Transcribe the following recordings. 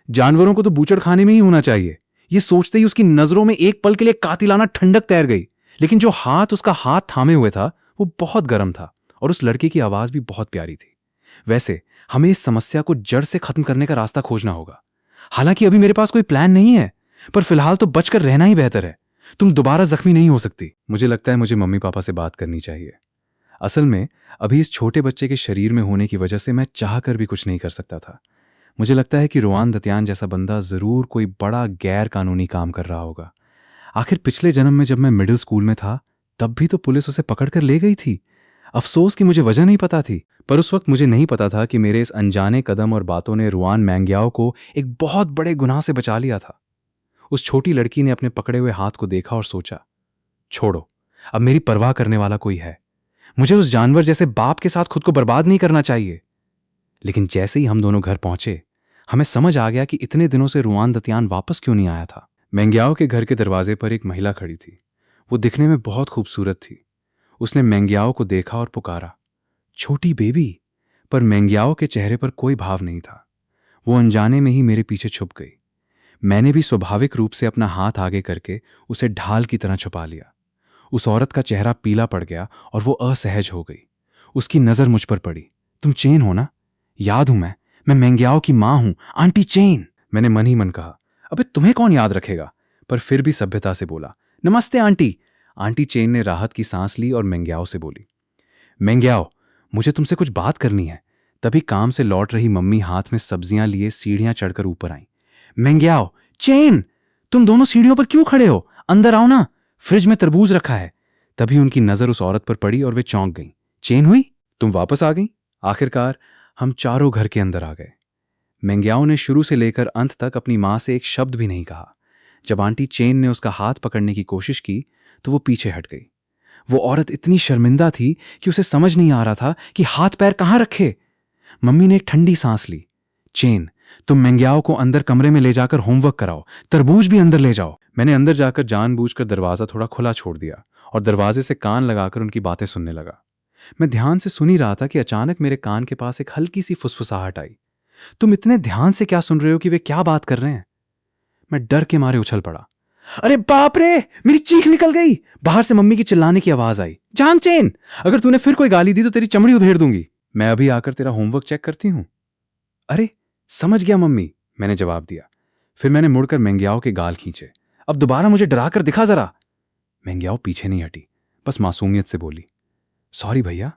जानवरों को तो बूचड़ खाने में ही होना चाहिए। ये सोचते ही उसकी नजरों में एक पल के लिए कातिलाना ठंडक तैर गई। लेकिन जो हाथ उसका हाथ थामे हुए था वो बहुत गर्म था और उस लड़के की आवाज भी बहुत प्यारी थी। वैसे हमें इस समस्या को जड़ से खत्म करने का रास्ता खोजना होगा। हालांकि अभी मेरे पास कोई प्लान नहीं है, पर फिलहाल तो बचकर रहना ही बेहतर है। तुम दोबारा जख्मी नहीं हो सकती। मुझे लगता है मुझे मम्मी पापा से बात करनी चाहिए। असल में अभी इस छोटे बच्चे के शरीर में होने की वजह से मैं चाहकर भी कुछ नहीं कर सकता था। मुझे लगता है कि रोआन दतियान जैसा बंदा जरूर कोई बड़ा गैर कानूनी काम कर रहा होगा। आखिर पिछले जन्म में जब मैं मिडिल स्कूल में था तब भी तो पुलिस उसे पकड़ कर ले गई थी। अफसोस कि मुझे वजह नहीं पता थी, पर उस वक्त मुझे नहीं पता था कि मेरे इस अनजाने कदम और बातों ने रुआन मैंग्याओ को एक बहुत बड़े गुनाह से बचा लिया था। उस छोटी लड़की ने अपने पकड़े हुए हाथ को देखा और सोचा, छोड़ो, अब मेरी परवाह करने वाला कोई है। मुझे उस जानवर जैसे बाप के साथ खुद को बर्बाद नहीं करना चाहिए। लेकिन जैसे ही हम दोनों घर पहुंचे, हमें समझ आ गया कि इतने दिनों से रुआन दतियान वापस क्यों नहीं आया था। मैंग्याओ के घर के दरवाजे पर एक महिला खड़ी थी। वो दिखने में बहुत खूबसूरत थी। उसने मैंग्याओ को देखा और पुकारा, छोटी बेबी। पर मैंग्याओ के चेहरे पर कोई भाव नहीं था। वो अनजाने में ही मेरे पीछे छुप गई। मैंने भी स्वाभाविक रूप से अपना हाथ आगे करके उसे ढाल की तरह छुपा लिया। उस औरत का चेहरा पीला पड़ गया और वो असहज हो गई। उसकी नजर मुझ पर पड़ी। तुम चेन हो ना? याद हूं मैं मैंग्याओ की मां हूं, आंटी चेन। मैंने मन ही मन कहा, अबे तुम्हें कौन याद रखेगा? पर फिर भी सभ्यता से बोला, नमस्ते आंटी। आंटी चेन ने राहत की सांस ली और मैंग्याओ से बोली, मैंग्याओ, मुझे तुमसे कुछ बात करनी है। तभी काम से लौट रही मम्मी हाथ में सब्जियां लिए सीढ़ियां चढ़कर ऊपर आई। मैंग्याओ, चेन, तुम दोनों सीढ़ियों पर क्यों खड़े हो? अंदर आओ ना, फ्रिज में तरबूज रखा है। तभी उनकी नजर उस औरत पर पड़ी और वे चौंक गईं। चेन हुई, तुम वापस आ गई। आखिरकार हम चारों घर के अंदर आ गए। मैंग्याओ ने शुरू से लेकर अंत तक अपनी मां से एक शब्द भी नहीं कहा। जब आंटी चेन ने उसका हाथ पकड़ने की कोशिश की तो वो पीछे हट गई। वो औरत इतनी शर्मिंदा थी कि उसे समझ नहीं आ रहा था कि हाथ पैर कहां रखे। मम्मी ने एक ठंडी सांस ली। चेन, तुम मैंग्याओ को अंदर कमरे में ले जाकर होमवर्क कराओ, तरबूज भी अंदर ले जाओ। मैंने अंदर जाकर जानबूझकर दरवाजा थोड़ा खुला छोड़ दिया और दरवाजे से कान लगाकर उनकी बातें सुनने लगा। मैं ध्यान से सुन ही रहा था कि अचानक मेरे कान के पास एक हल्की सी फुसफुसाहट आई। तुम इतने ध्यान से क्या सुन रहे हो कि वे क्या बात कर रहे हैं? मैं डर के मारे उछल पड़ा। अरे बाप रे, मेरी चीख निकल गई। बाहर से मम्मी की चिल्लाने की आवाज आई, जान चेन, अगर तूने फिर कोई गाली दी तो तेरी चमड़ी उधेड़ दूंगी। मैं अभी आकर तेरा होमवर्क चेक करती हूं। अरे समझ गया मम्मी, मैंने जवाब दिया। फिर मैंने मुड़कर मैंग्याओ के गाल खींचे। अब दोबारा मुझे डरा कर दिखा जरा। मैंग्याओ पीछे नहीं हटी, बस मासूमियत से बोली, सॉरी भैया।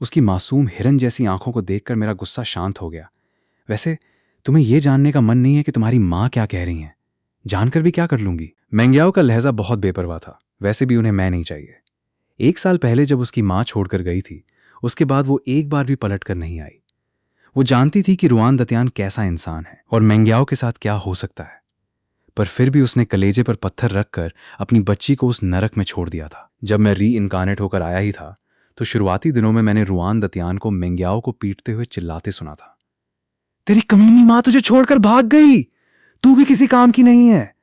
उसकी मासूम हिरन जैसी आंखों को देखकर मेरा गुस्सा शांत हो गया। वैसे तुम्हें यह जानने का मन नहीं है कि तुम्हारी मां क्या कह रही हैं? जानकर भी क्या कर लूंगी। मैंग्याओ का लहजा बहुत बेपरवाह था। वैसे भी उन्हें मैं नहीं चाहिए। 1 साल पहले जब उसकी मां छोड़कर गई थी, उसके बाद वो एक बार भी पलट कर नहीं आई। वो जानती थी कि रुआन दतियान कैसा इंसान है और मैंग्याओ के साथ क्या हो सकता है, पर फिर भी उसने कलेजे पर पत्थर रखकर अपनी बच्ची को उस नरक में छोड़ दिया था। जब मैं री इनकारनेट होकर आया ही था तो शुरुआती दिनों में मैंने रुआन दतियान को मैंग्याओ को पीटते हुए चिल्लाते सुना था, तेरी कमीनी मां तुझे छोड़कर भाग गई, तू भी किसी काम की नहीं है,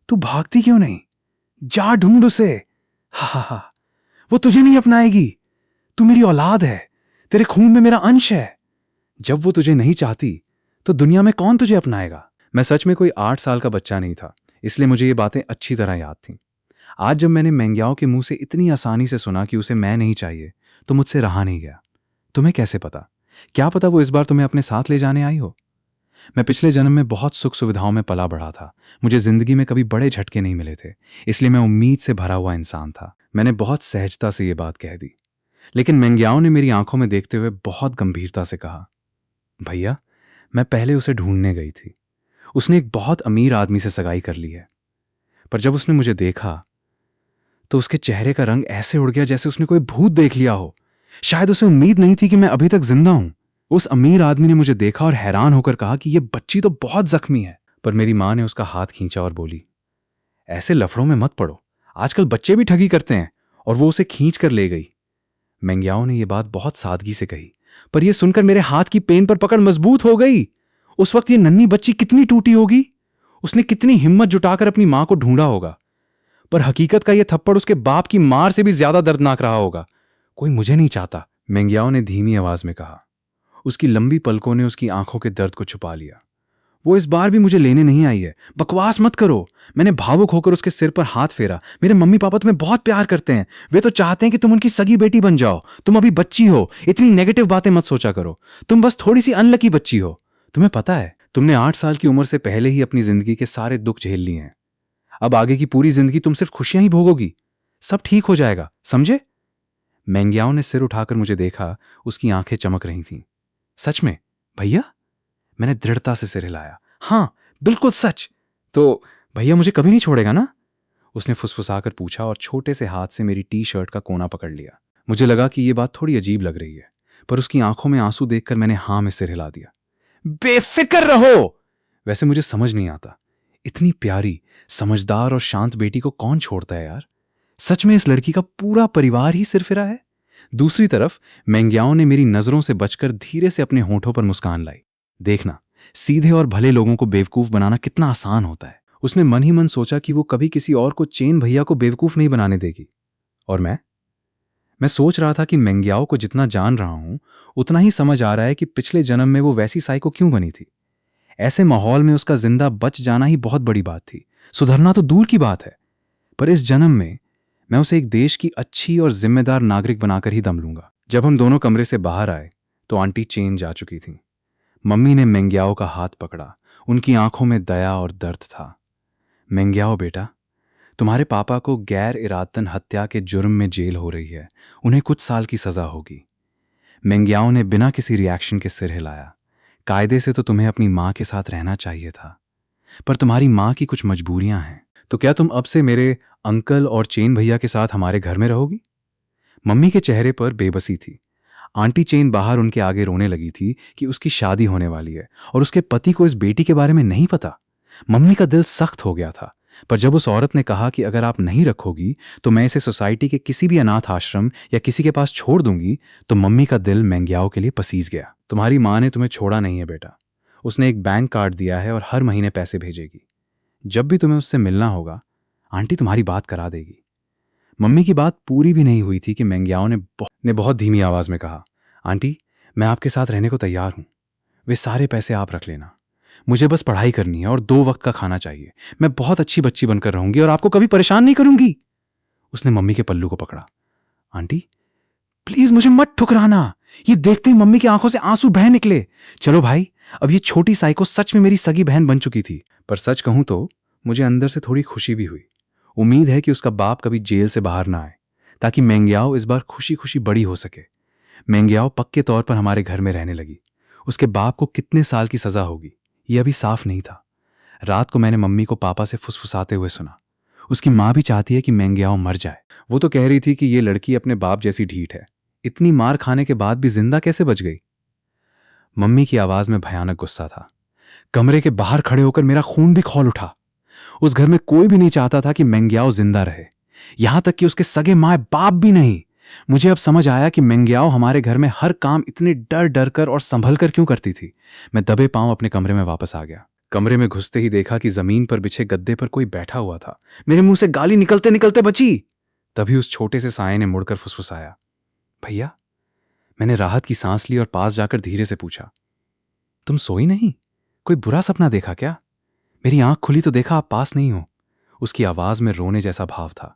तू भागती क्यों नहीं? जा ढूंढ उसे। हा हा हा, वो तुझे नहीं अपनाएगी। तू मेरी औलाद है, तेरे खून में मेरा अंश है। जब वो तुझे नहीं चाहती तो दुनिया में कौन तुझे अपनाएगा? मैं सच में कोई 8 साल का बच्चा नहीं था, इसलिए मुझे ये बातें अच्छी तरह याद थीं। आज जब मैंने मैंग्याओ के मुंह से इतनी आसानी से सुना कि उसे मैं नहीं चाहिए, तो मुझसे रहा नहीं गया। तुम्हें कैसे पता? क्या पता वो इस बार तुम्हें अपने साथ ले जाने आई हो। मैं पिछले जन्म में बहुत सुख सुविधाओं में पला बढ़ा था। मुझे जिंदगी में कभी बड़े झटके नहीं मिले थे, इसलिए मैं उम्मीद से भरा हुआ इंसान था। मैंने बहुत सहजता से ये बात कह दी, लेकिन मैंग्याओ ने मेरी आंखों में देखते हुए बहुत गंभीरता से कहा, भैया, मैं पहले उसे ढूंढने गई थी। उसने एक बहुत अमीर आदमी से सगाई कर ली है। पर जब उसने मुझे देखा तो उसके चेहरे का रंग ऐसे उड़ गया जैसे उसने कोई भूत देख लिया हो। शायद उसे उम्मीद नहीं थी कि मैं अभी तक जिंदा हूं। उस अमीर आदमी ने मुझे देखा और हैरान होकर कहा कि यह बच्ची तो बहुत जख्मी है। पर मेरी मां ने उसका हाथ खींचा और बोली, ऐसे लफड़ों में मत पड़ो, आजकल बच्चे भी ठगी करते हैं। और वो उसे खींच कर ले गई। मैंग्याओ ने यह बात बहुत सादगी से कही, पर यह सुनकर मेरे हाथ की पेन पर पकड़ मजबूत हो गई। उस वक्त ये नन्ही बच्ची कितनी टूटी होगी। उसने कितनी हिम्मत जुटाकर अपनी मां को ढूंढा होगा, पर हकीकत का यह थप्पड़ उसके बाप की मार से भी ज्यादा दर्दनाक रहा होगा। कोई मुझे नहीं चाहता, मैंग्याओ ने धीमी आवाज में कहा। उसकी लंबी पलकों ने उसकी आंखों के दर्द को छुपा लिया। वो इस बार भी मुझे लेने नहीं आई है। बकवास मत करो। मैंने भावुक होकर उसके सिर पर हाथ फेरा। मेरे मम्मी पापा तुम्हें बहुत प्यार करते हैं। वे तो चाहते हैं कि तुम उनकी सगी बेटी बन जाओ। तुम अभी बच्ची हो, इतनी नेगेटिव बातें मत सोचा करो। तुम बस थोड़ी सी अनलकी बच्ची हो। तुम्हें पता है, तुमने 8 साल की उम्र से पहले ही अपनी जिंदगी के सारे दुख झेल लिए हैं। अब आगे की पूरी जिंदगी तुम सिर्फ खुशियां ही भोगोगी। सब ठीक हो जाएगा, समझे? मेंग्याओ ने सिर उठाकर मुझे देखा। उसकी आंखें चमक रही थीं। सच में भैया? मैंने दृढ़ता से सिर हिलाया। हाँ, बिल्कुल सच। तो भैया मुझे कभी नहीं छोड़ेगा ना? उसने फुसफुसाकर पूछा और छोटे से हाथ से मेरी टी शर्ट का कोना पकड़ लिया। मुझे लगा कि यह बात थोड़ी अजीब लग रही है, पर उसकी आंखों में आंसू देखकर मैंने हाँ में सिर हिला दिया। बेफिक्र रहो। वैसे मुझे समझ नहीं आता, इतनी प्यारी, समझदार और शांत बेटी को कौन छोड़ता है यार? सच में इस लड़की का पूरा परिवार ही सिरफिरा है। दूसरी तरफ मेंग्याओ ने मेरी नजरों से बचकर धीरे से अपने होठों पर मुस्कान लाई। देखना, सीधे और भले लोगों को बेवकूफ बनाना कितना आसान होता है। उसने मन ही मन सोचा कि वो कभी किसी और को चेन भैया को बेवकूफ नहीं बनाने देगी। और मैं सोच रहा था कि मेंग्याओ को जितना जान रहा हूं, उतना ही समझ आ रहा है कि पिछले जन्म में वो वैसी साइको क्यों बनी थी। ऐसे माहौल में उसका जिंदा बच जाना ही बहुत बड़ी बात थी। सुधरना तो दूर की बात है, पर इस जन्म में मैं उसे एक देश की अच्छी और जिम्मेदार नागरिक बनाकर ही दम लूंगा। जब हम दोनों कमरे से बाहर आए तो आंटी चेन जा चुकी थी। मम्मी ने मेंग्याओ का हाथ पकड़ा। उनकी आंखों में दया और दर्द था। मेंग्याओ बेटा, तुम्हारे पापा को गैर इरादतन हत्या के जुर्म में जेल हो रही है। उन्हें कुछ साल की सजा होगी। मेंग्याओ ने बिना किसी रिएक्शन के सिर हिलाया। कायदे से तो तुम्हें अपनी मां के साथ रहना चाहिए था, पर तुम्हारी मां की कुछ मजबूरियां हैं। तो क्या तुम अब से मेरे अंकल और चेन भैया के साथ हमारे घर में रहोगी? मम्मी के चेहरे पर बेबसी थी। आंटी चेन बाहर उनके आगे रोने लगी थी कि उसकी शादी होने वाली है और उसके पति को इस बेटी के बारे में नहीं पता। मम्मी का दिल सख्त हो गया था, पर जब उस औरत ने कहा कि अगर आप नहीं रखोगी तो मैं इसे सोसाइटी के किसी भी अनाथ आश्रम या किसी के पास छोड़ दूंगी, तो मम्मी का दिल मेंग्याओ के लिए पसीज गया। तुम्हारी माँ ने तुम्हें छोड़ा नहीं है बेटा। उसने एक बैंक कार्ड दिया है और हर महीने पैसे भेजेगी। जब भी तुम्हें उससे मिलना होगा, आंटी तुम्हारी बात करा देगी। मम्मी की बात पूरी भी नहीं हुई थी कि मेंग्याओ ने बहुत धीमी आवाज में कहा, आंटी मैं आपके साथ रहने को तैयार हूं। वे सारे पैसे आप रख लेना। मुझे बस पढ़ाई करनी है और 2 वक्त का खाना चाहिए। मैं बहुत अच्छी बच्ची बनकर रहूंगी और आपको कभी परेशान नहीं करूंगी। उसने मम्मी के पल्लू को पकड़ा। आंटी प्लीज मुझे मत ठुकराना। ये देखते ही मम्मी की आंखों से आंसू बह निकले। चलो भाई, अब ये छोटी साइको सच में मेरी सगी बहन बन चुकी थी। पर सच कहूं तो मुझे अंदर से थोड़ी खुशी भी हुई। उम्मीद है कि उसका बाप कभी जेल से बाहर ना आए, ताकि मेंग्याओ इस बार खुशी खुशी बड़ी हो सके। मेंग्याओ पक्के तौर पर हमारे घर में रहने लगी। उसके बाप को कितने साल की सजा होगी, ये अभी साफ नहीं था। रात को मैंने मम्मी को पापा से फुसफुसाते हुए सुना। उसकी माँ भी चाहती है कि मेंग्याओ मर जाए। वो तो कह रही थी कि ये लड़की अपने बाप जैसी ढीठ है, इतनी मार खाने के बाद भी जिंदा कैसे बच गई। मम्मी की आवाज में भयानक गुस्सा था। कमरे के बाहर खड़े होकर मेरा खून भी खौल उठा। उस घर में कोई भी नहीं चाहता था कि मेंग्याओ जिंदा रहे, यहां तक कि उसके सगे माए बाप भी नहीं। मुझे अब समझ आया कि मेंग्याओ हमारे घर में हर काम इतने डर डर कर और संभल कर क्यों करती थी। मैं दबे पांव अपने कमरे में वापस आ गया। कमरे में घुसते ही देखा कि जमीन पर बिछे गद्दे पर कोई बैठा हुआ था। मेरे मुंह से गाली निकलते निकलते बची। तभी उस छोटे से साये ने मुड़कर फुसफुसाया, भैया। मैंने राहत की सांस ली और पास जाकर धीरे से पूछा, तुम सोई नहीं? कोई बुरा सपना देखा क्या? मेरी आंख खुली तो देखा आप पास नहीं हो। उसकी आवाज में रोने जैसा भाव था।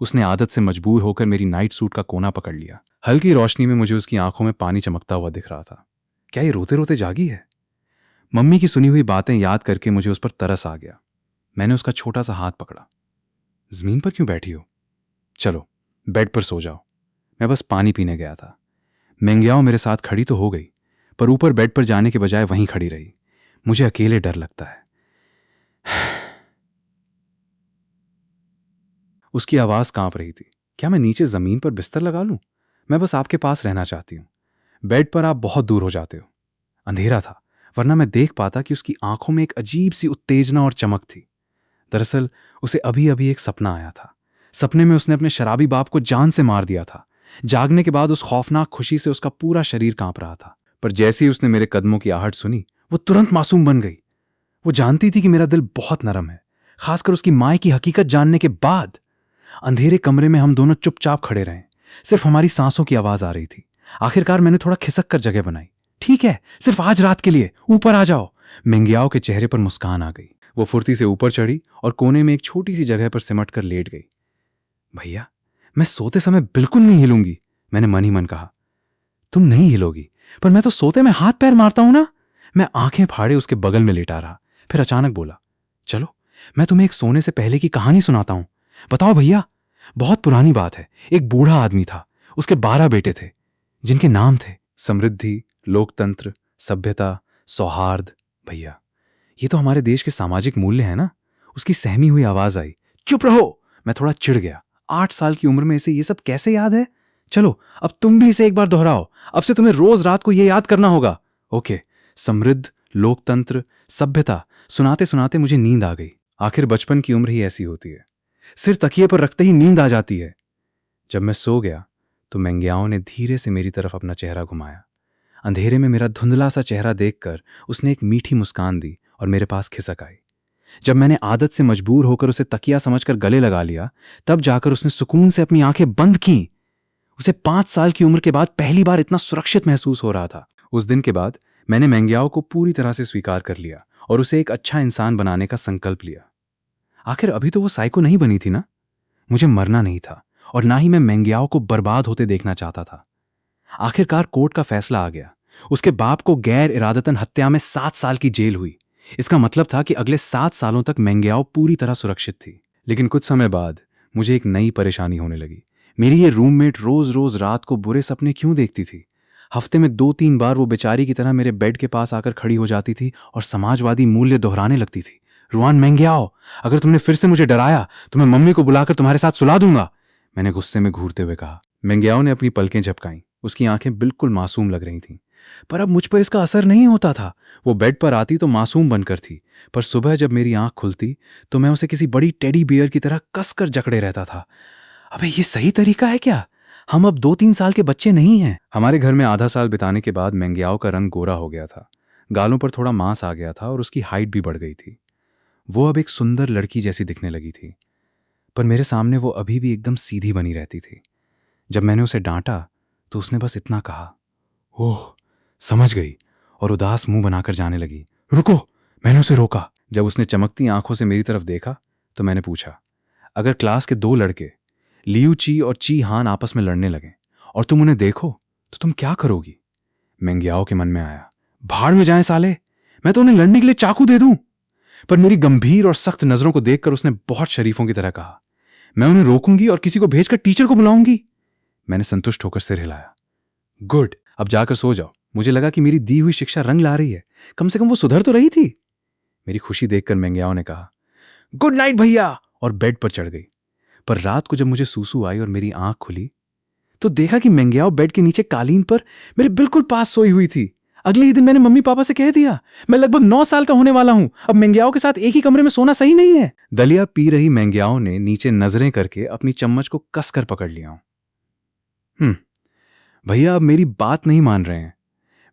उसने आदत से मजबूर होकर मेरी नाइट सूट का कोना पकड़ लिया। हल्की रोशनी में मुझे उसकी आंखों में पानी चमकता हुआ दिख रहा था। क्या ये रोते रोते जागी है? मम्मी की सुनी हुई बातें याद करके मुझे उस पर तरस आ गया। मैंने उसका छोटा सा हाथ पकड़ा। जमीन पर क्यों बैठी हो? चलो बेड पर सो जाओ। मैं बस पानी पीने गया था। मेंग्याओ मेरे साथ खड़ी तो हो गई, पर ऊपर बेड पर जाने के बजाय वहीं खड़ी रही। मुझे अकेले डर लगता है। उसकी आवाज कांप रही थी। क्या मैं नीचे जमीन पर बिस्तर लगा लूं? मैं बस आपके पास रहना चाहती हूं। बेड पर आप बहुत दूर हो जाते हो। अंधेरा था, वरना मैं देख पाता कि उसकी आंखों में एक अजीब सी उत्तेजना और चमक थी। दरअसल उसे अभी अभी एक सपना आया था। सपने में उसने अपने शराबी बाप को जान से मार दिया था। जागने के बाद उस खौफनाक खुशी से उसका पूरा शरीर कांप रहा था। पर जैसे ही उसने मेरे कदमों की आहट सुनी, वो तुरंत मासूम बन गई। वो जानती थी कि मेरा दिल बहुत नरम है, खासकर उसकी माँ की हकीकत जानने के बाद। अंधेरे कमरे में हम दोनों चुपचाप खड़े रहे। सिर्फ हमारी सांसों की आवाज आ रही थी। आखिरकार मैंने थोड़ा खिसक कर जगह बनाई। ठीक है, सिर्फ आज रात के लिए ऊपर आ जाओ। मेंग्याओ के चेहरे पर मुस्कान आ गई। वो फुर्ती से ऊपर चढ़ी और कोने में एक छोटी सी जगह पर सिमट कर लेट गई। भैया, मैं सोते समय बिल्कुल नहीं हिलूंगी, मैंने मन ही मन कहा। तुम नहीं हिलोगी, पर मैं तो सोते में हाथ पैर मारता हूं ना। मैं आंखें फाड़े उसके बगल में लेटा रहा, फिर अचानक बोला, चलो मैं तुम्हें एक सोने से पहले की कहानी सुनाता हूं। बताओ भैया। बहुत पुरानी बात है। एक बूढ़ा आदमी था, उसके 12 बेटे थे, जिनके नाम थे समृद्धि, लोकतंत्र, सभ्यता, सौहार्द। भैया, ये तो हमारे देश के सामाजिक मूल्य हैं ना। उसकी सहमी हुई आवाज आई। चुप रहो। मैं थोड़ा चिढ़ गया। 8 साल की उम्र में इसे ये सब कैसे याद है? चलो अब तुम भी इसे एक बार दोहराओ। अब से तुम्हें रोज रात को ये याद करना होगा। ओके। समृद्ध, लोकतंत्र, सभ्यता सुनाते सुनाते मुझे नींद आ गई। आखिर बचपन की उम्र ही ऐसी होती है, सिर तकिए पर रखते ही नींद आ जाती है। जब मैं सो गया तो मेंग्याओ ने धीरे से मेरी तरफ अपना चेहरा घुमाया। अंधेरे में मेरा धुंधला सा चेहरा देखकर उसने एक मीठी मुस्कान दी और मेरे पास खिसक आई। जब मैंने आदत से मजबूर होकर उसे तकिया समझकर गले लगा लिया, तब जाकर उसने सुकून से अपनी आंखें बंद की। उसे 5 साल की उम्र के बाद पहली बार इतना सुरक्षित महसूस हो रहा था। उस दिन के बाद मैंने मेंग्याओ को पूरी तरह से स्वीकार कर लिया और उसे एक अच्छा इंसान बनाने का संकल्प लिया। आखिर अभी तो वो साइको नहीं बनी थी ना। मुझे मरना नहीं था और ना ही मैं मेंग्याओ को बर्बाद होते देखना चाहता था। आखिरकार कोर्ट का फैसला आ गया। उसके बाप को गैर इरादतन हत्या में 7 साल की जेल हुई। इसका मतलब था कि अगले 7 सालों तक मेंग्याओ पूरी तरह सुरक्षित थी। लेकिन कुछ समय बाद मुझे एक नई परेशानी होने लगी। मेरी ये रूममेट रोज रोज रात को बुरे सपने क्यों देखती थी? हफ्ते में 2-3 बार वो बेचारी की तरह मेरे बेड के पास आकर खड़ी हो जाती थी और समाजवादी मूल्य दोहराने लगती थी। रुआन मेंग्याओ, अगर तुमने फिर से मुझे डराया तो मैं मम्मी को बुलाकर तुम्हारे साथ सुला दूंगा, मैंने गुस्से में घूरते हुए कहा। मेंग्याओ ने अपनी पलकें झपकाईं। उसकी आंखें बिल्कुल मासूम लग रही थीं। पर अब मुझ पर इसका असर नहीं होता था। वो बेड पर आती तो मासूम बनकर थी, पर सुबह जब मेरी आंख खुलती तो मैं उसे किसी बड़ी टेडी बियर की तरह कसकर जकड़े रहता था। अबे ये सही तरीका है क्या? हम अब 2-3 साल के बच्चे नहीं हैं। हमारे घर में आधा साल बिताने के बाद मेंग्याओ का रंग गोरा हो गया था, गालों पर थोड़ा मांस आ गया था और उसकी हाइट भी बढ़ गई थी। वो अब एक सुंदर लड़की जैसी दिखने लगी थी, पर मेरे सामने वो अभी भी एकदम सीधी बनी रहती थी। जब मैंने उसे डांटा तो उसने बस इतना कहा, ओह समझ गई, और उदास मुंह बनाकर जाने लगी। रुको, मैंने उसे रोका। जब उसने चमकती आंखों से मेरी तरफ देखा तो मैंने पूछा, अगर क्लास के 2 लड़के लियू ची और ची हान आपस में लड़ने लगे और तुम उन्हें देखो तो तुम क्या करोगी? मेंग्याओ के मन में आया, भाड़ में जाएं साले, मैं तो उन्हें लड़ने के लिए चाकू दे दूं। पर मेरी गंभीर और सख्त नजरों को देखकर उसने बहुत शरीफों की तरह कहा, मैं उन्हें रोकूंगी और किसी को भेजकर टीचर को बुलाऊंगी। मैंने संतुष्ट होकर सिर हिलाया। गुड, अब जाकर सो जाओ। मुझे लगा कि मेरी दी हुई शिक्षा रंग ला रही है। कम से कम वो सुधर तो रही थी। मेरी खुशी देखकर मेंग्याओ ने कहा, गुड नाइट भैया, और बेड पर चढ़ गई। पर रात को जब मुझे सूसू आई और मेरी आंख खुली तो देखा कि मेंग्याओ बेड के नीचे कालीन पर मेरे बिल्कुल पास सोई हुई थी। अगले ही दिन मैंने मम्मी पापा से कह दिया, मैं लगभग 9 साल का होने वाला हूं, अब मेंग्याओ के साथ एक ही कमरे में सोना सही नहीं है। दलिया पी रही मेंग्याओ ने नीचे नजरें करके अपनी चम्मच को कसकर पकड़ लिया। भैया अब मेरी बात नहीं मान रहे हैं।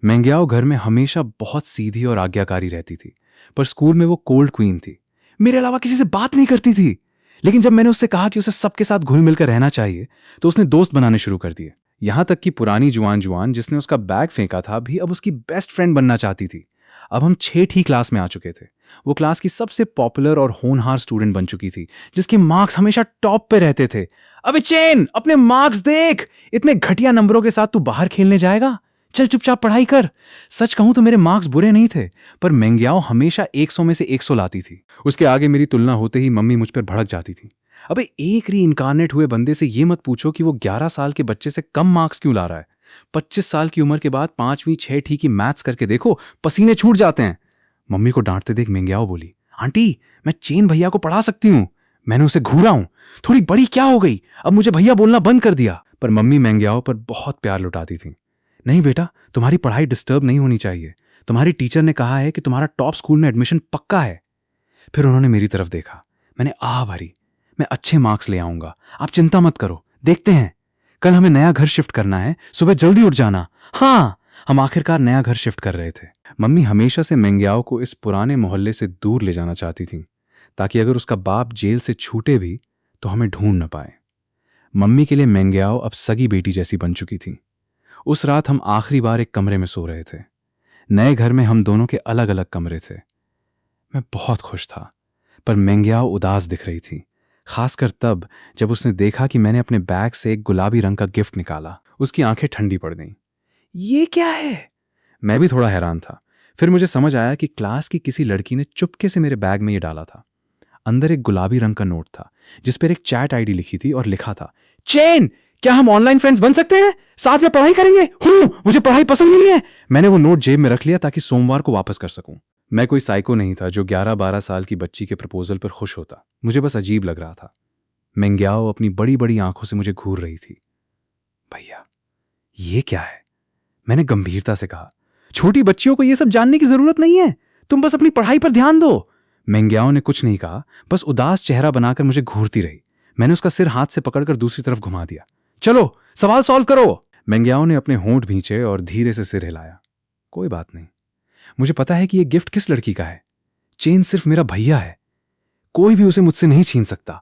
मेंग्याओ घर में हमेशा बहुत सीधी और आज्ञाकारी रहती थी, पर स्कूल में वो कोल्ड क्वीन थी। मेरे अलावा किसी से बात नहीं करती थी। लेकिन जब मैंने उससे कहा कि उसे सबके साथ घुल मिलकर रहना चाहिए तो उसने दोस्त बनाने शुरू कर दिए। यहां तक कि पुरानी जुआन जिसने उसका बैग फेंका था भी अब उसकी बेस्ट फ्रेंड बनना चाहती थी। अब हम 6ठी क्लास में आ चुके थे। वो क्लास की सबसे पॉपुलर और होनहार स्टूडेंट बन चुकी थी, जिसके मार्क्स हमेशा टॉप पे रहते थे। अबे चेन, अपने मार्क्स देख, इतने घटिया नंबरों के साथ तू बाहर खेलने जाएगा? चल चुपचाप पढ़ाई कर। सच कहूं तो मेरे मार्क्स बुरे नहीं थे, पर मेंग्याओ हमेशा 100 में से 100 लाती थी। उसके आगे मेरी तुलना होते ही मम्मी मुझ पर भड़क जाती थी। अबे एक री इनकारनेट हुए बंदे से ये मत पूछो कि वो 11 साल के बच्चे से कम मार्क्स क्यों ला रहा है। 25 साल की उम्र के बाद 5वीं 6ठी की मैथ्स करके देखो, पसीने छूट जाते हैं। मम्मी को डांटते देख मेंग्याओ बोली, आंटी मैं चेन भैया को पढ़ा सकती हूँ। मैंने उसे घूरा हूं, थोड़ी बड़ी क्या हो गई, अब मुझे भैया बोलना बंद कर दिया। पर मम्मी मेंग्याओ पर बहुत प्यार लुटाती थी। नहीं बेटा, तुम्हारी पढ़ाई डिस्टर्ब नहीं होनी चाहिए। तुम्हारी टीचर ने कहा है कि तुम्हारा टॉप स्कूल में एडमिशन पक्का है। फिर उन्होंने मेरी तरफ देखा। मैंने आह भरी, मैं अच्छे मार्क्स ले आऊंगा, आप चिंता मत करो, देखते हैं। कल हमें नया घर शिफ्ट करना है, सुबह जल्दी उठ जाना। हाँ, हम आखिरकार नया घर शिफ्ट कर रहे थे। मम्मी हमेशा से मेंग्याओ को इस पुराने मोहल्ले से दूर ले जाना चाहती थी, ताकि अगर उसका बाप जेल से छूटे भी तो हमें ढूंढ न पाए। मम्मी के लिए मेंग्याओ अब सगी बेटी जैसी बन चुकी थी। उस रात हम आखिरी बार एक कमरे में सो रहे थे। नए घर में हम दोनों के अलग अलग कमरे थे। मैं बहुत खुश था, पर मेंग्याओ उदास दिख रही थी, खासकर तब जब उसने देखा कि मैंने अपने बैग से एक गुलाबी रंग का गिफ्ट निकाला। उसकी आंखें ठंडी पड़ गईं। ये क्या है? मैं भी थोड़ा हैरान था। फिर मुझे समझ आया कि क्लास की किसी लड़की ने चुपके से मेरे बैग में ये डाला था। अंदर एक गुलाबी रंग का नोट था जिस पर एक चैट आईडी लिखी थी और लिखा था, चेन, क्या हम ऑनलाइन फ्रेंड्स बन सकते हैं? साथ में पढ़ाई करेंगे। मुझे पढ़ाई पसंद नहीं है। मैंने वो नोट जेब में रख लिया ताकि सोमवार को वापस कर सकूं। मैं कोई साइको नहीं था जो 11-12 साल की बच्ची के प्रपोजल पर खुश होता। मुझे बस अजीब लग रहा था। मेंग्याओ अपनी बड़ी बड़ी आंखों से मुझे घूर रही थी। भैया, ये क्या है? मैंने गंभीरता से कहा। छोटी बच्चियों को यह सब जानने की जरूरत नहीं है, तुम बस अपनी पढ़ाई पर ध्यान दो। मेंग्याओ ने कुछ नहीं कहा, बस उदास चेहरा बनाकर मुझे घूरती रही। मैंने उसका सिर हाथ से पकड़कर दूसरी तरफ घुमा दिया। चलो सवाल सॉल्व करो। मेंग्याओ ने अपने होंठ भींचे और धीरे से सिर हिलाया। कोई बात नहीं, मुझे पता है कि यह गिफ्ट किस लड़की का है। चेन सिर्फ मेरा भैया है, कोई भी उसे मुझसे नहीं छीन सकता।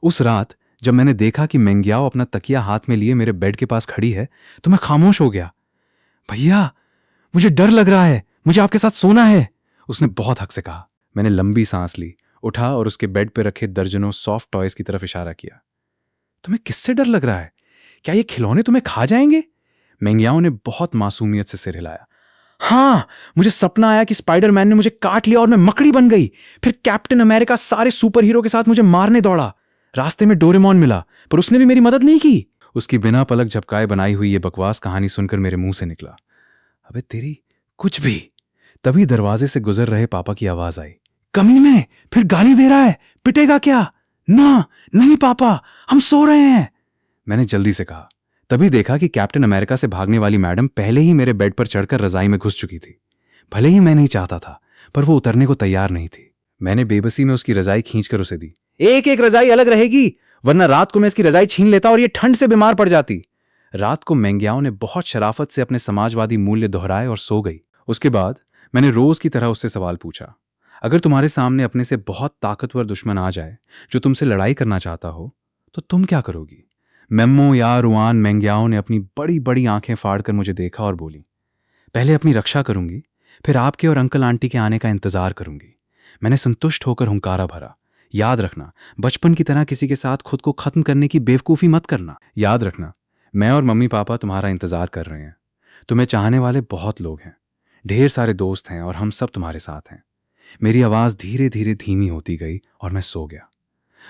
उस रात जब मैंने देखा कि मेंग्याओ अपना तकिया हाथ में लिए मेरे बेड के पास खड़ी है तो मैं खामोश हो गया। भैया, मुझे डर लग रहा है, मुझे आपके साथ सोना है, उसने बहुत हक से कहा। मैंने लंबी सांस ली, उठा और उसके बेड पर रखे दर्जनों सॉफ्ट टॉयज की तरफ इशारा किया। तुम्हें किससे डर लग रहा है? क्या ये खिलौने तुम्हें खा जाएंगे? मेंग्याओ ने बहुत मासूमियत से सिर हिलाया। हाँ, मुझे सपना आया कि स्पाइडरमैन ने मुझे काट लिया और मैं मकड़ी बन गई। फिर कैप्टन अमेरिका सारे सुपर हीरो के साथ मुझे मारने दौड़ा। रास्ते में डोरेमोन मिला, पर उसने भी मेरी मदद नहीं की। उसकी बिना पलक झपकाए बनाई हुई ये बकवास कहानी सुनकर मेरे मुंह से निकला, अबे तेरी कुछ भी। तभी दरवाजे से गुजर रहे पापा की आवाज आई। कमीने, फिर गाली दे रहा है, पिटेगा क्या? ना, नहीं पापा, हम सो रहे हैं, मैंने जल्दी से कहा। तभी देखा कि कैप्टन अमेरिका से भागने वाली मैडम पहले ही मेरे बेड पर चढ़कर रजाई में घुस चुकी थी। भले ही मैं नहीं चाहता था, पर वो उतरने को तैयार नहीं थी। मैंने बेबसी में उसकी रजाई खींचकर उसे दी। एक एक रजाई अलग रहेगी, वरना रात को मैं इसकी रजाई छीन लेता और ये ठंड से बीमार पड़ जाती। रात को मेंग्याओ ने बहुत शराफत से अपने समाजवादी मूल्य दोहराए और सो गई। उसके बाद मैंने रोज की तरह उससे सवाल पूछा, अगर तुम्हारे सामने अपने से बहुत ताकतवर दुश्मन आ जाए जो तुमसे लड़ाई करना चाहता हो, तो तुम क्या करोगी? मेम्मो या रुआन मेंग्याओ ने अपनी बड़ी बड़ी आंखें फाड़कर मुझे देखा और बोली, पहले अपनी रक्षा करूंगी, फिर आपके और अंकल आंटी के आने का इंतजार करूंगी। मैंने संतुष्ट होकर हुंकारा भरा, याद रखना, बचपन की तरह किसी के साथ खुद को खत्म करने की बेवकूफी मत करना। याद रखना, मैं और मम्मी पापा तुम्हारा इंतजार कर रहे हैं। तुम्हें चाहने वाले बहुत लोग हैं, ढेर सारे दोस्त हैं और हम सब तुम्हारे साथ हैं। मेरी आवाज धीरे धीरे धीमी होती गई और मैं सो गया।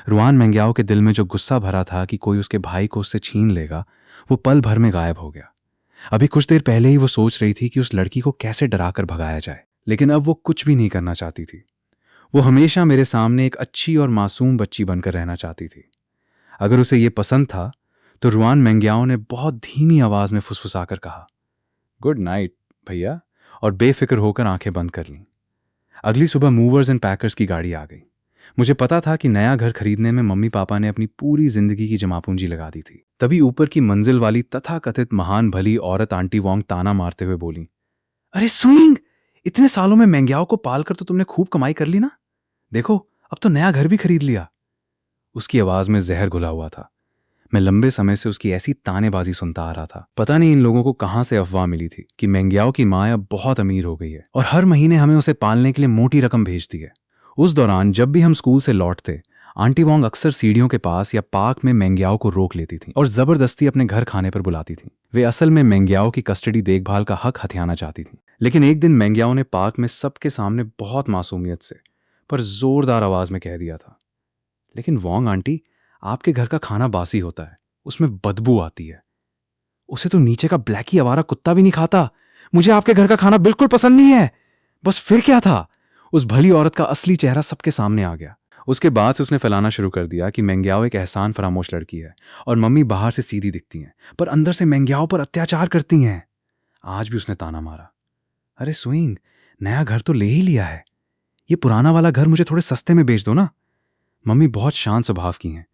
रुआन मेंग्याओ के दिल में जो गुस्सा भरा था कि कोई उसके भाई को उससे छीन लेगा, वो पल भर में गायब हो गया। अभी कुछ देर पहले ही वो सोच रही थी कि उस लड़की को कैसे डराकर भगाया जाए, लेकिन अब वो कुछ भी नहीं करना चाहती थी। वो हमेशा मेरे सामने एक अच्छी और मासूम बच्ची बनकर रहना चाहती थी। अगर उसे ये पसंद था तो रुआन मेंग्याओ ने बहुत धीमी आवाज में फुसफुसाकर कहा, गुड नाइट भैया, और बेफिक्र होकर आंखें बंद कर लीं। अगली सुबह मूवर्स एंड पैकर्स की गाड़ी आ गई। मुझे पता था कि नया घर खरीदने में मम्मी पापा ने अपनी पूरी जिंदगी की जमापूंजी लगा दी थी। तभी ऊपर की मंजिल वाली तथाकथित महान भली औरत आंटी वोंग ताना मारते हुए बोली, अरे स्विंग, इतने सालों में मेंग्याओ को पालकर तो तुमने खूब कमाई कर ली ना, देखो अब तो नया घर भी खरीद लिया। उसकी आवाज में जहर घुला हुआ था। मैं लंबे समय से उसकी ऐसी तानेबाजी सुनता आ रहा था। पता नहीं इन लोगों को कहां से अफवाह मिली थी कि मेंग्याओ की माँ अब बहुत अमीर हो गई है और हर महीने हमें उसे पालने के लिए मोटी रकम भेजती है। उस दौरान जब भी हम स्कूल से लौटते, आंटी वोंग अक्सर सीढ़ियों के पास या पार्क में मेंग्याओ को रोक लेती थी और जबरदस्ती अपने घर खाने पर बुलाती थी। वे असल में मेंग्याओ की कस्टडी देखभाल का हक हथियाना चाहती थी। लेकिन एक दिन मेंग्याओ ने पार्क में सबके सामने बहुत मासूमियत से पर जोरदार आवाज में कह दिया था, लेकिन वोंग आंटी, आपके घर का खाना बासी होता है, उसमें बदबू आती है। उसे तो नीचे का ब्लैकी आवारा कुत्ता भी नहीं खाता। मुझे आपके घर का खाना बिल्कुल पसंद नहीं है। बस फिर क्या था? उस भली औरत का असली चेहरा सबके सामने आ गया। उसके बाद से उसने फैलाना शुरू कर दिया कि मेंग्याओ एक एहसान फरामोश लड़की है और मम्मी बाहर से सीधी दिखती हैं पर अंदर से मेंग्याओ पर अत्याचार करती हैं। आज भी उसने ताना मारा, अरे स्विंग, नया घर तो ले ही लिया है, ये पुराना वाला घर मुझे थोड़े सस्ते में बेच दो ना। मम्मी बहुत शांत स्वभाव की हैं।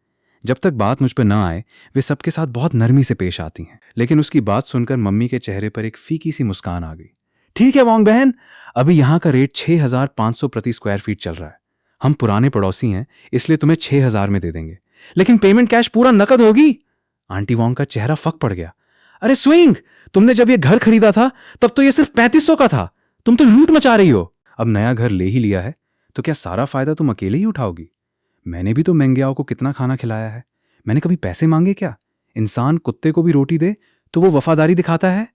जब तक बात मुझ पर न आए वे सबके साथ बहुत नरमी से पेश आती हैं। लेकिन उसकी बात सुनकर मम्मी के चेहरे पर एक फीकी सी मुस्कान आ गई। ठीक है वोंग बहन, अभी यहाँ का रेट 6,500 प्रति स्क्वायर फीट चल रहा है। हम पुराने पड़ोसी हैं, इसलिए तुम्हें 6,000 में दे देंगे, लेकिन पेमेंट कैश पूरा नकद होगी। आंटी वोंग का चेहरा फक पड़ गया। अरे स्विंग, तुमने जब ये घर खरीदा था तब तो ये सिर्फ 3,500 का था, तुम तो लूट मचा रही हो। अब नया घर ले ही लिया है तो क्या सारा फायदा तुम अकेले ही उठाओगी? मैंने भी तो मेंग्याओ को कितना खाना खिलाया है। मैंने कभी पैसे मांगे क्या? इंसान कुत्ते को भी रोटी दे तो वो वफादारी दिखाता है।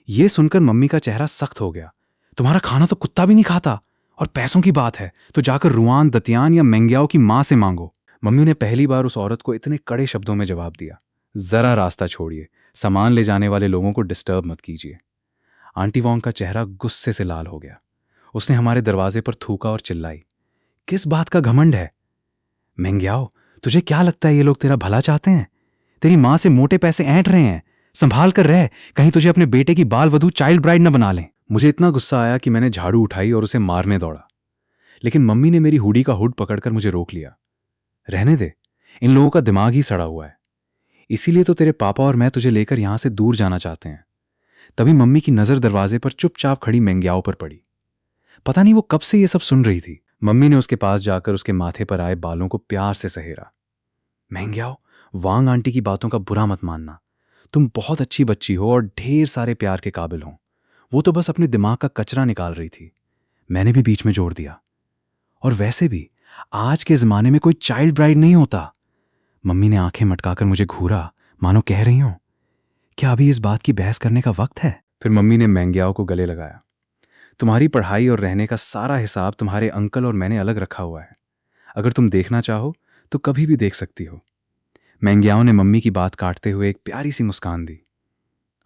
ये सुनकर मम्मी का चेहरा सख्त हो गया। तुम्हारा खाना तो कुत्ता भी नहीं खाता, और पैसों की बात है तो जाकर रुआन, दतियान या मेंग्याओ की मां से मांगो। मम्मी ने पहली बार उस औरत को इतने कड़े शब्दों में जवाब दिया। जरा रास्ता छोड़िए, सामान ले जाने वाले लोगों को डिस्टर्ब मत कीजिए। आंटी वोंग का चेहरा गुस्से से लाल हो गया। उसने हमारे दरवाजे पर थूका और चिल्लाई, किस बात का घमंड है? मेंग्याओ, तुझे क्या लगता है ये लोग तेरा भला चाहते हैं? तेरी मां से मोटे पैसे ऐंठ रहे हैं। संभाल कर रह, कहीं तुझे अपने बेटे की बाल वधू चाइल्ड ब्राइड न बना लें। मुझे इतना गुस्सा आया कि मैंने झाड़ू उठाई और उसे मारने दौड़ा, लेकिन मम्मी ने मेरी हुडी का हुड पकड़कर मुझे रोक लिया। रहने दे, इन लोगों का दिमाग ही सड़ा हुआ है। इसीलिए तो तेरे पापा और मैं तुझे लेकर यहां से दूर जाना चाहते हैं। तभी मम्मी की नजर दरवाजे पर चुपचाप खड़ी मेंग्याओ पर पड़ी। पता नहीं वो कब से ये सब सुन रही थी। मम्मी ने उसके पास जाकर उसके माथे पर आए बालों को प्यार से सहेरा। मेंग्याओ, वांग आंटी की बातों का बुरा मत मानना। तुम बहुत अच्छी बच्ची हो और ढेर सारे प्यार के काबिल हो। वो तो बस अपने दिमाग का कचरा निकाल रही थी। मैंने भी बीच में जोड़ दिया। और वैसे भी आज के जमाने में कोई चाइल्ड ब्राइड नहीं होता। मम्मी ने आंखें मटकाकर मुझे घूरा, मानो कह रही हो, क्या अभी इस बात की बहस करने का वक्त है? फिर मम्मी ने मेंग्याओ को गले लगाया। तुम्हारी पढ़ाई और रहने का सारा हिसाब तुम्हारे अंकल और मैंने अलग रखा हुआ है। अगर तुम देखना चाहो तो कभी भी देख सकती हो। मेंग्याओ ने मम्मी की बात काटते हुए एक प्यारी सी मुस्कान दी।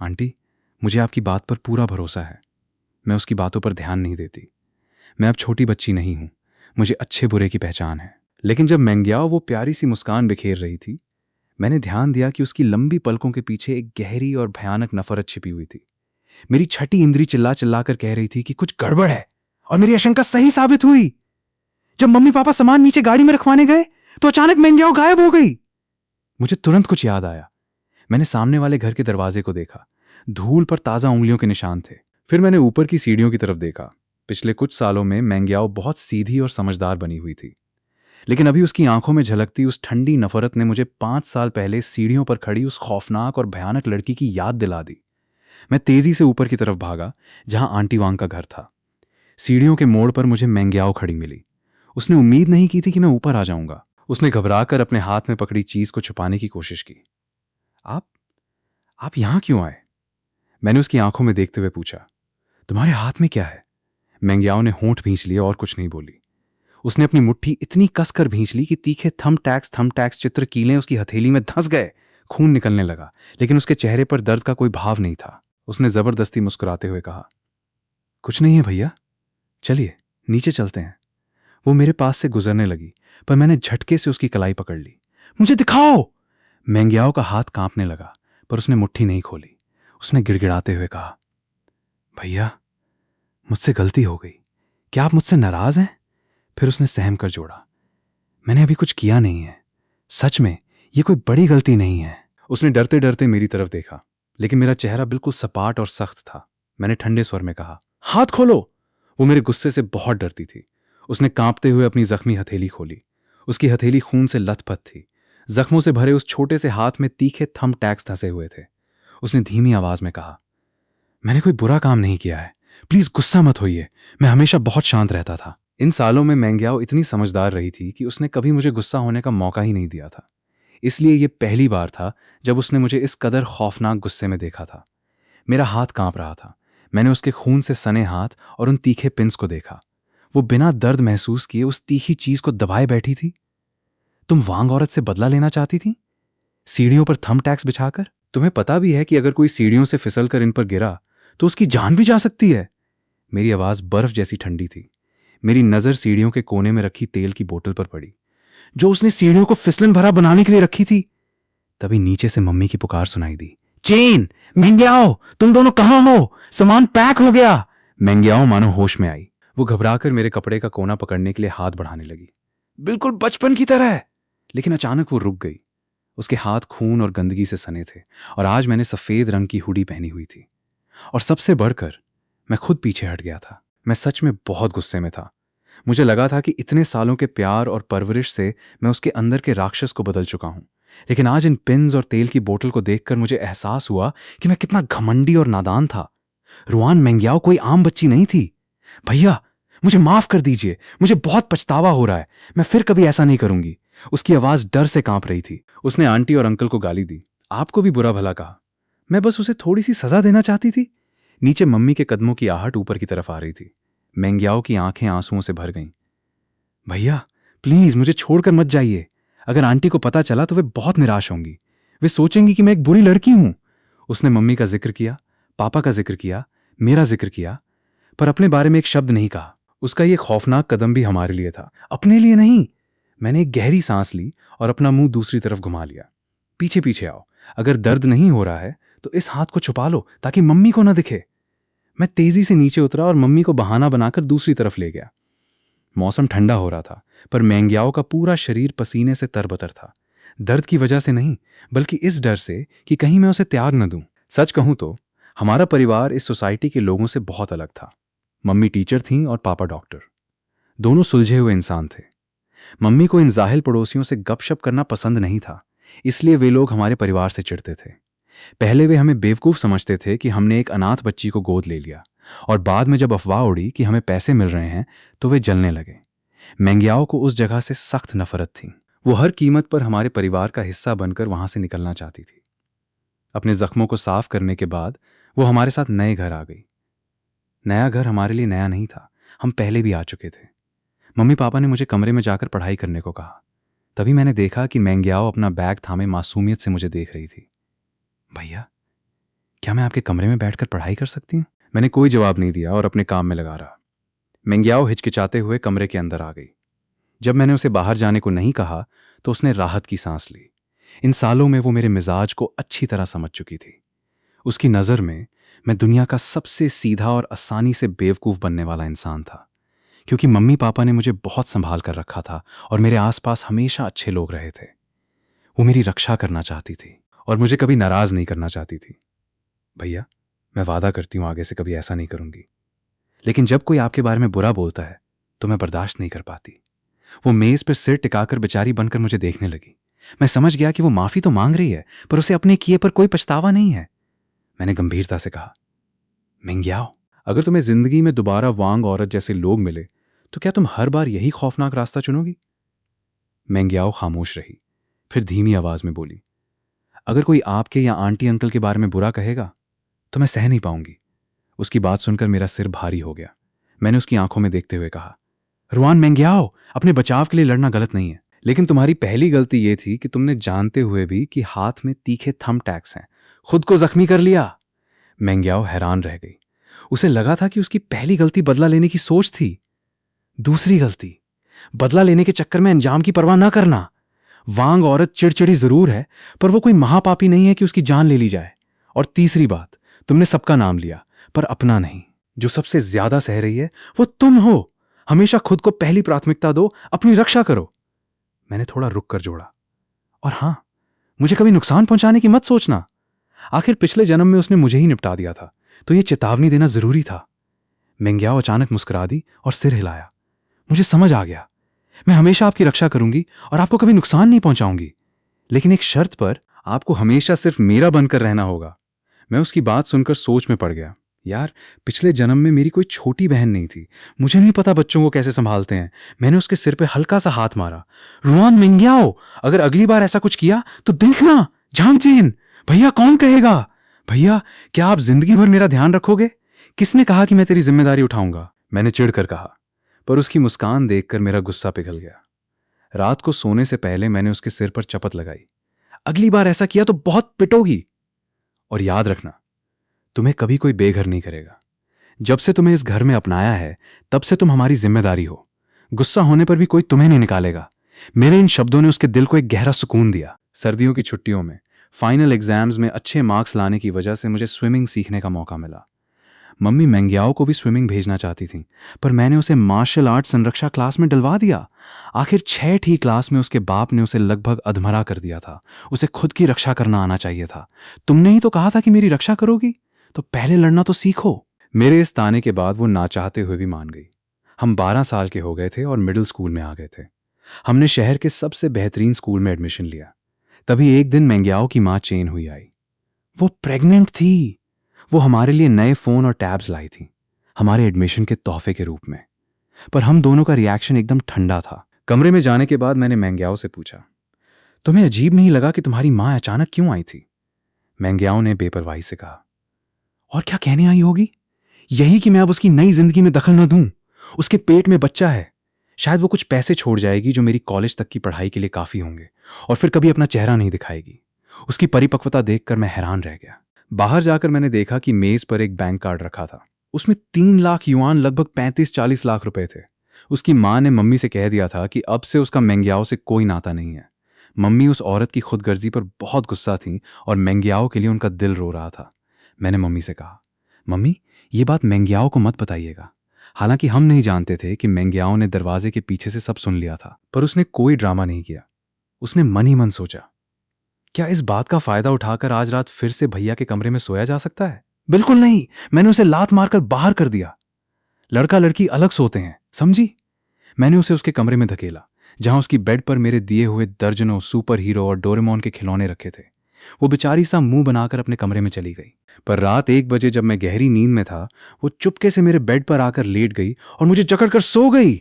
आंटी, मुझे आपकी बात पर पूरा भरोसा है। मैं उसकी बातों पर ध्यान नहीं देती। मैं अब छोटी बच्ची नहीं हूं, मुझे अच्छे बुरे की पहचान है। लेकिन जब मेंग्याओ वो प्यारी सी मुस्कान बिखेर रही थी, मैंने ध्यान दिया कि उसकी लंबी पलकों के पीछे एक गहरी और भयानक नफरत छिपी हुई थी। मेरी छठी इंद्री चिल्ला चिल्ला कर कह रही थी कि कुछ गड़बड़ है, और मेरी आशंका सही साबित हुई। जब मम्मी पापा सामान नीचे गाड़ी में रखवाने गए तो अचानक मेंग्याओ गायब हो गई। मुझे तुरंत कुछ याद आया। मैंने सामने वाले घर के दरवाजे को देखा। धूल पर ताजा उंगलियों के निशान थे। फिर मैंने ऊपर की सीढ़ियों की तरफ देखा। पिछले कुछ सालों में मेंग्याओ बहुत सीधी और समझदार बनी हुई थी, लेकिन अभी उसकी आंखों में झलकती उस ठंडी नफरत ने मुझे 5 साल पहले सीढ़ियों पर खड़ी उस खौफनाक और भयानक लड़की की याद दिला दी। मैं तेजी से ऊपर की तरफ भागा, जहां आंटी वांग का घर था। सीढ़ियों के मोड़ पर मुझे मेंग्याओ खड़ी मिली। उसने उम्मीद नहीं की थी कि मैं ऊपर आ जाऊंगा। उसने घबराकर अपने हाथ में पकड़ी चीज को छुपाने की कोशिश की। आप यहां क्यों आए? मैंने उसकी आंखों में देखते हुए पूछा। तुम्हारे हाथ में क्या है? मेंग्याओ ने होंठ भींच लिए और कुछ नहीं बोली। उसने अपनी मुट्ठी इतनी कसकर भींच ली कि तीखे थम टैक्स चित्र कीलें उसकी हथेली में धंस गए। खून निकलने लगा, लेकिन उसके चेहरे पर दर्द का कोई भाव नहीं था। उसने जबरदस्ती मुस्कुराते हुए कहा, कुछ नहीं है भैया, चलिए नीचे चलते हैं। वो मेरे पास से गुजरने लगी, पर मैंने झटके से उसकी कलाई पकड़ ली। मुझे दिखाओ! मेंग्याओ का हाथ कांपने लगा, पर उसने मुट्ठी नहीं खोली। उसने गिड़गिड़ाते हुए कहा, भैया, मुझसे गलती हो गई। क्या आप मुझसे नाराज हैं? फिर उसने सहम कर जोड़ा, मैंने अभी कुछ किया नहीं है। सच में ये कोई बड़ी गलती नहीं है। उसने डरते डरते मेरी तरफ देखा, लेकिन मेरा चेहरा बिल्कुल सपाट और सख्त था। मैंने ठंडे स्वर में कहा, हाथ खोलो! वो मेरे गुस्से से बहुत डरती थी। उसने कांपते हुए अपनी जख्मी हथेली खोली। उसकी हथेली खून से लथपथ थी। जख्मों से भरे उस छोटे से हाथ में तीखे थम टैक्स धंसे हुए थे। उसने धीमी आवाज में कहा, मैंने कोई बुरा काम नहीं किया है, प्लीज गुस्सा मत होइए। मैं हमेशा बहुत शांत रहता था। इन सालों में मेंग्याओ इतनी समझदार रही थी कि उसने कभी मुझे गुस्सा होने का मौका ही नहीं दिया था। इसलिए यह पहली बार था जब उसने मुझे इस कदर खौफनाक गुस्से में देखा था। मेरा हाथ कांप रहा था। मैंने उसके खून से सने हाथ और उन तीखे पिंस को देखा। वो बिना दर्द महसूस किए उस तीखी चीज को दबाए बैठी थी। तुम वांग औरत से बदला लेना चाहती थी, सीढ़ियों पर थम टैक्स बिछाकर? तुम्हें पता भी है कि अगर कोई सीढ़ियों से फिसलकर इन पर गिरा तो उसकी जान भी जा सकती है। मेरी आवाज बर्फ जैसी ठंडी थी। मेरी नजर सीढ़ियों के कोने में रखी तेल की बोतल पर पड़ी, जो उसने सीढ़ियों को फिसलन भरा बनाने के लिए रखी थी। तभी नीचे से मम्मी की पुकार सुनाई दी, चेन, मेंग्याओ, तुम दोनों कहां हो? सामान पैक हो गया। मेंग्याओ मानो होश में आई। वो घबराकर मेरे कपड़े का कोना पकड़ने के लिए हाथ बढ़ाने लगी, बिल्कुल बचपन की तरह। लेकिन अचानक वो रुक गई। उसके हाथ खून और गंदगी से सने थे, और आज मैंने सफेद रंग की हुडी पहनी हुई थी। और सबसे बढ़कर मैं खुद पीछे हट गया था। मैं सच में बहुत गुस्से में था। मुझे लगा था कि इतने सालों के प्यार और परवरिश से मैं उसके अंदर के राक्षस को बदल चुका हूं। लेकिन आज इन पिन्स और तेल की बोतल को देखकर मुझे एहसास हुआ कि मैं कितना घमंडी और नादान था। रुआन मेंग्याओ कोई आम बच्ची नहीं थी। भैया मुझे माफ कर दीजिए, मुझे बहुत पछतावा हो रहा है, मैं फिर कभी ऐसा नहीं करूंगी। उसकी आवाज डर से कांप रही थी। उसने आंटी और अंकल को गाली दी, आपको भी बुरा भला कहा। मैं बस उसे थोड़ी सी सजा देना चाहती थी। नीचे मम्मी के कदमों की आहट ऊपर की तरफ आ रही थी। मेंग्याओ की आंखें आंसुओं से भर गईं। भैया प्लीज मुझे छोड़कर मत जाइए। अगर आंटी को पता चला तो वे बहुत निराश होंगी। वे सोचेंगी कि मैं एक बुरी लड़की हूं। उसने मम्मी का जिक्र किया, पापा का जिक्र किया, मेरा जिक्र किया, पर अपने बारे में एक शब्द नहीं कहा। उसका यह खौफनाक कदम भी हमारे लिए था, अपने लिए नहीं। मैंने एक गहरी सांस ली और अपना मुंह दूसरी तरफ घुमा लिया। पीछे पीछे आओ, अगर दर्द नहीं हो रहा है तो इस हाथ को छुपा लो ताकि मम्मी को ना दिखे। मैं तेजी से नीचे उतरा और मम्मी को बहाना बनाकर दूसरी तरफ ले गया। मौसम ठंडा हो रहा था, पर मेंग्याओ का पूरा शरीर पसीने से तरबतर था। दर्द की वजह से नहीं, बल्कि इस डर से कि कहीं मैं उसे त्याग न दूं। सच कहूं तो हमारा परिवार इस सोसाइटी के लोगों से बहुत अलग था। मम्मी टीचर थीं और पापा डॉक्टर। दोनों सुलझे हुए इंसान थे। मम्मी को इन जाहिल पड़ोसियों से गपशप करना पसंद नहीं था, इसलिए वे लोग हमारे परिवार से चिढ़ते थे। पहले वे हमें बेवकूफ समझते थे कि हमने एक अनाथ बच्ची को गोद ले लिया, और बाद में जब अफवाह उड़ी कि हमें पैसे मिल रहे हैं तो वे जलने लगे। मेंग्याओ को उस जगह से सख्त नफरत थी। वो हर कीमत पर हमारे परिवार का हिस्सा बनकर वहां से निकलना चाहती थी। अपने जख्मों को साफ करने के बाद वो हमारे साथ नए घर आ गई। नया घर हमारे लिए नया नहीं था, हम पहले भी आ चुके थे। मम्मी पापा ने मुझे कमरे में जाकर पढ़ाई करने को कहा। तभी मैंने देखा कि मेंग्याओ अपना बैग थामे मासूमियत से मुझे देख रही थी। भैया क्या मैं आपके कमरे में बैठकर पढ़ाई कर सकती हूँ? मैंने कोई जवाब नहीं दिया और अपने काम में लगा रहा। मेंग्याओ हिचकिचाते हुए कमरे के अंदर आ गई। जब मैंने उसे बाहर जाने को नहीं कहा तो उसने राहत की सांस ली। इन सालों में वो मेरे मिजाज को अच्छी तरह समझ चुकी थी। उसकी नज़र में मैं दुनिया का सबसे सीधा और आसानी से बेवकूफ़ बनने वाला इंसान था, क्योंकि मम्मी पापा ने मुझे बहुत संभाल कर रखा था और मेरे आसपास हमेशा अच्छे लोग रहे थे। वो मेरी रक्षा करना चाहती थी और मुझे कभी नाराज नहीं करना चाहती थी। भैया मैं वादा करती हूँ आगे से कभी ऐसा नहीं करूंगी। लेकिन जब कोई आपके बारे में बुरा बोलता है तो मैं बर्दाश्त नहीं कर पाती। वो मेज पर सिर टिकाकर बेचारी बनकर मुझे देखने लगी। मैं समझ गया कि वो माफी तो मांग रही है, पर उसे अपने किए पर कोई पछतावा नहीं है। मैंने गंभीरता से कहा, मेंग्याओ अगर तुम्हें जिंदगी में दोबारा वांग औरत जैसे लोग मिले तो क्या तुम हर बार यही खौफनाक रास्ता चुनोगी? मेंग्याओ खामोश रही, फिर धीमी आवाज में बोली, अगर कोई आपके या आंटी अंकल के बारे में बुरा कहेगा तो मैं सह नहीं पाऊंगी। उसकी बात सुनकर मेरा सिर भारी हो गया। मैंने उसकी आंखों में देखते हुए कहा, रुआन मेंग्याओ अपने बचाव के लिए लड़ना गलत नहीं है, लेकिन तुम्हारी पहली गलती यह थी कि तुमने जानते हुए भी कि हाथ में तीखे थंब टैग्स हैं खुद को जख्मी कर लिया। मेंग्याओ हैरान रह गई। उसे लगा था कि उसकी पहली गलती बदला लेने की सोच थी। दूसरी गलती बदला लेने के चक्कर में अंजाम की परवाह न करना। वांग औरत चिड़चिड़ी जरूर है, पर वो कोई महापापी नहीं है कि उसकी जान ले ली जाए। और तीसरी बात, तुमने सबका नाम लिया पर अपना नहीं। जो सबसे ज्यादा सह रही है वो तुम हो। हमेशा खुद को पहली प्राथमिकता दो, अपनी रक्षा करो। मैंने थोड़ा रुक कर जोड़ा, और हां, मुझे कभी नुकसान पहुंचाने की मत सोचना। आखिर पिछले जन्म में उसने मुझे ही निपटा दिया था, तो यह चेतावनी देना जरूरी था। मेंग्याओ अचानक मुस्कुरा दी और सिर हिलाया। मुझे समझ आ गया, मैं हमेशा आपकी रक्षा करूंगी और आपको कभी नुकसान नहीं पहुंचाऊंगी, लेकिन एक शर्त पर। आपको हमेशा सिर्फ मेरा बनकर रहना होगा। मैं उसकी बात सुनकर सोच में पड़ गया। यार, पिछले जन्म में मेरी कोई छोटी बहन नहीं थी, मुझे नहीं पता बच्चों को कैसे संभालते हैं। मैंने उसके सिर पे हल्का सा हाथ मारा। रुआन मेंग्याओ, अगर अगली बार ऐसा कुछ किया तो देखना, झांगचेन। भैया कौन कहेगा? भैया क्या आप जिंदगी भर मेरा ध्यान रखोगे? किसने कहा कि मैं तेरी जिम्मेदारी उठाऊंगा? मैंने चिढ़कर कहा, पर उसकी मुस्कान देखकर मेरा गुस्सा पिघल गया। रात को सोने से पहले मैंने उसके सिर पर चपत लगाई, अगली बार ऐसा किया तो बहुत पिटोगी। और याद रखना, तुम्हें कभी कोई बेघर नहीं करेगा। जब से तुम्हें इस घर में अपनाया है तब से तुम हमारी जिम्मेदारी हो। गुस्सा होने पर भी कोई तुम्हें नहीं निकालेगा। मेरे इन शब्दों ने उसके दिल को एक गहरा सुकून दिया। सर्दियों की छुट्टियों में फाइनल एग्जाम्स में अच्छे मार्क्स लाने की वजह से मुझे स्विमिंग सीखने का मौका मिला। मम्मी मेंग्याओ को भी स्विमिंग भेजना चाहती थी, पर मैंने उसे मार्शल आर्ट संरक्षा क्लास में डलवा दिया। आखिर 6ठी क्लास में उसके बाप ने उसे लगभग अधमरा कर दिया था। उसे खुद की रक्षा करना आना चाहिए था। तुमने ही तो कहा था कि मेरी रक्षा करोगी, तो पहले लड़ना तो सीखो। मेरे इस ताने के बाद वो ना चाहते हुए भी मान गई। हम 12 साल के हो गए थे और मिडिल स्कूल में आ गए थे। हमने शहर के सबसे बेहतरीन स्कूल में एडमिशन लिया। तभी एक दिन मेंग्याओ की मां चेन हुई आई। वो प्रेग्नेंट थी। वो हमारे लिए नए फोन और टैब्स लाई थी। हमारे एडमिशन के तोहफे के रूप में। पर हम दोनों का रिएक्शन एकदम ठंडा था। कमरे में जाने के बाद मैंने मेंग्याओ से पूछा, तुम्हें अजीब नहीं लगा कि तुम्हारी माँ अचानक क्यों आई थी? मेंग्याओ ने बेपरवाही से कहा, और क्या कहने आई होगी? यही कि मैं अब उसकी नई जिंदगी में दखल न दूं। उसके पेट में बच्चा है, शायद वो कुछ पैसे छोड़ जाएगी जो मेरी कॉलेज तक की पढ़ाई के लिए काफी होंगे, और फिर कभी अपना चेहरा नहीं दिखाएगी। उसकी परिपक्वता देखकर मैं हैरान रह गया। बाहर जाकर मैंने देखा कि मेज पर एक बैंक कार्ड रखा था। उसमें 3 लाख युआन, लगभग 35-40 लाख रुपए थे। उसकी माँ ने मम्मी से कह दिया था कि अब से उसका मेंग्याओ से कोई नाता नहीं है। मम्मी उस औरत की खुदगर्जी पर बहुत गुस्सा थी और मेंग्याओ के लिए उनका दिल रो रहा था। मैंने मम्मी से कहा, मम्मी, ये बात मेंग्याओ को मत बताइएगा। हालांकि हम नहीं जानते थे कि मेंग्याओ ने दरवाजे के पीछे से सब सुन लिया था, पर उसने कोई ड्रामा नहीं किया। उसने मन ही मन सोचा, क्या इस बात का फायदा उठाकर आज रात फिर से भैया के कमरे में सोया जा सकता है? बिल्कुल नहीं। मैंने उसे लात मारकर बाहर कर दिया। लड़का लड़की अलग सोते हैं, समझी? मैंने उसे उसके कमरे में धकेला, जहां उसकी बेड पर मेरे दिए हुए दर्जनों सुपर हीरो और डोरेमोन के खिलौने रखे थे। वो बेचारी सा मुंह बनाकर अपने कमरे में चली गई। पर रात 1 बजे जब मैं गहरी नींद में था, वो चुपके से मेरे बेड पर आकर लेट गई और मुझे जकड़कर सो गई।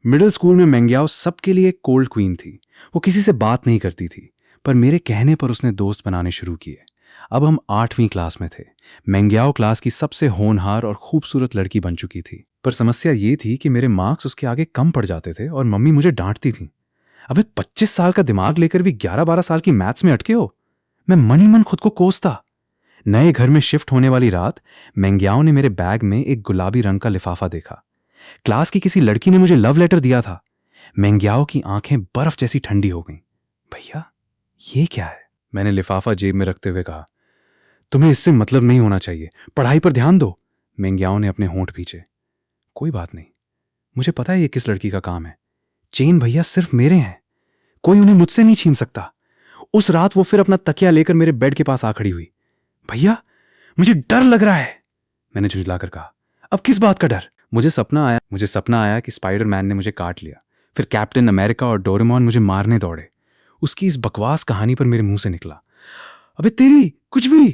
मिडिल स्कूल में मेंग्याओ सबके लिए एक कोल्ड क्वीन थी। वो किसी से बात नहीं करती थी, पर मेरे कहने पर उसने दोस्त बनाने शुरू किए। अब हम 8वीं क्लास में थे। मेंग्याओ क्लास की सबसे होनहार और खूबसूरत लड़की बन चुकी थी। पर समस्या ये थी कि मेरे मार्क्स उसके आगे कम पड़ जाते थे और मम्मी मुझे डांटती थी। अबे 25 साल का दिमाग लेकर भी 11-12 साल की मैथ्स में अटके हो। मैं मन ही मन खुद को कोसता। नए घर में शिफ्ट होने वाली रात मेंग्याओ ने मेरे बैग में एक गुलाबी रंग का लिफाफा देखा। क्लास की किसी लड़की ने मुझे लव लेटर दिया था। मेंग्याओ की आंखें बर्फ जैसी ठंडी हो गईं। भैया, ये क्या है? मैंने लिफाफा जेब में रखते हुए कहा, तुम्हें इससे मतलब नहीं होना चाहिए, पढ़ाई पर ध्यान दो। मेंग्याओ ने अपने होंठ भींचे। कोई बात नहीं, मुझे पता है ये किस लड़की का काम है। चेन भैया सिर्फ मेरे हैं, कोई उन्हें मुझसे नहीं छीन सकता। उस रात वो फिर अपना तकिया लेकर मेरे बेड के पास आ खड़ी हुई। भैया, मुझे डर लग रहा है, मैंने झुंझलाकर कहा। अब किस बात का डर? मुझे सपना आया कि स्पाइडरमैन ने मुझे काट लिया, फिर कैप्टन अमेरिका और डोरेमोन मुझे मारने दौड़े। उसकी इस बकवास कहानी पर मेरे मुंह से निकला, अबे तेरी कुछ भी।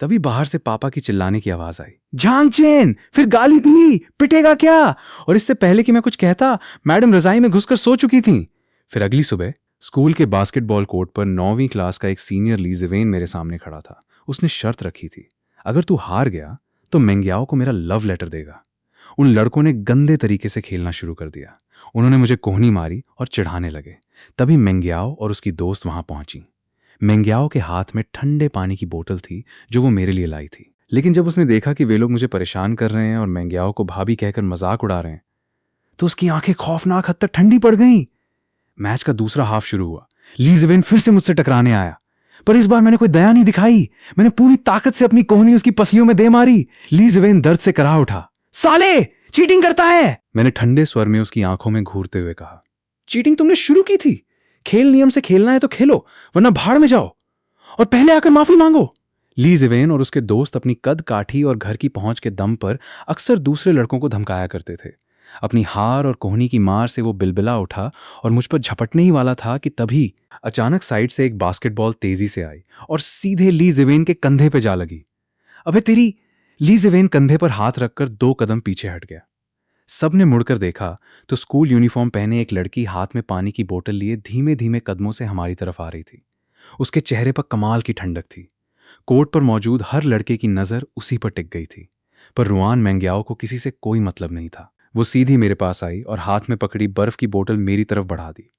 तभी बाहर से पापा की चिल्लाने की आवाज आई, झांग चेन, फिर गाली दी, पिटेगा क्या? और इससे पहले कि मैं कुछ कहता, मैडम रजाई में घुसकर सो चुकी थी। फिर अगली सुबह स्कूल के बास्केटबॉल कोर्ट पर 9वीं क्लास का एक सीनियर लीजेवेन मेरे सामने खड़ा था। उसने शर्त रखी थी, अगर तू हार गया तो मेंग्याओ को मेरा लव लेटर देगा। उन लड़कों ने गंदे तरीके से खेलना शुरू कर दिया। उन्होंने मुझे कोहनी मारी और चिढ़ाने लगे। तभी मेंग्याओ और उसकी दोस्त वहां पहुंची। मेंग्याओ के हाथ में ठंडे पानी की बोतल थी जो वो मेरे लिए लाई थी। लेकिन जब उसने देखा कि वे लोग मुझे परेशान कर रहे हैं और मेंग्याओ को भाभी कहकर मजाक उड़ा रहे हैं, तो उसकी आंखें खौफनाक हद तक ठंडी पड़ गईं। मैच का दूसरा हाफ शुरू हुआ। लीजेवेन फिर से मुझसे टकराने आया, पर इस बार मैंने कोई दया नहीं दिखाई। मैंने पूरी ताकत से अपनी कोहनी उसकी पसलियों में दे मारी। लीजेवेन दर्द से कराह उठा। साले, चीटिंग करता है, मैंने ठंडे स्वर में उसकी आंखों में घूरते हुए कहा। चीटिंग तुमने शुरू की थी। खेल नियम से खेलना है तो खेलो, वरना भाड़ में जाओ और पहले आकर माफी मांगो। लीजेवेन और उसके दोस्त अपनी कद काठी और घर की पहुंच के दम पर अक्सर दूसरे लड़कों को धमकाया करते थे। अपनी हार और कोहनी की मार से वो बिलबिला उठा और मुझ पर झपटने ही वाला था कि तभी अचानक साइड से एक बास्केटबॉल तेजी से आई और सीधे लीजेवेन के कंधे पे जा लगी। अबे तेरी। लीजेवेन कंधे पर हाथ रखकर 2 कदम पीछे हट गया। सबने मुड़कर देखा तो स्कूल यूनिफॉर्म पहने एक लड़की हाथ में पानी की बोतल लिए धीमे धीमे कदमों से हमारी तरफ आ रही थी। उसके चेहरे पर कमाल की ठंडक थी। कोर्ट पर मौजूद हर लड़के की नजर उसी पर टिक गई थी, पर रुआन मेंग्याओ को किसी से कोई मतलब नहीं था। वो सीधी मेरे पास आई और हाथ में पकड़ी बर्फ की बोतल मेरी तरफ बढ़ा दी।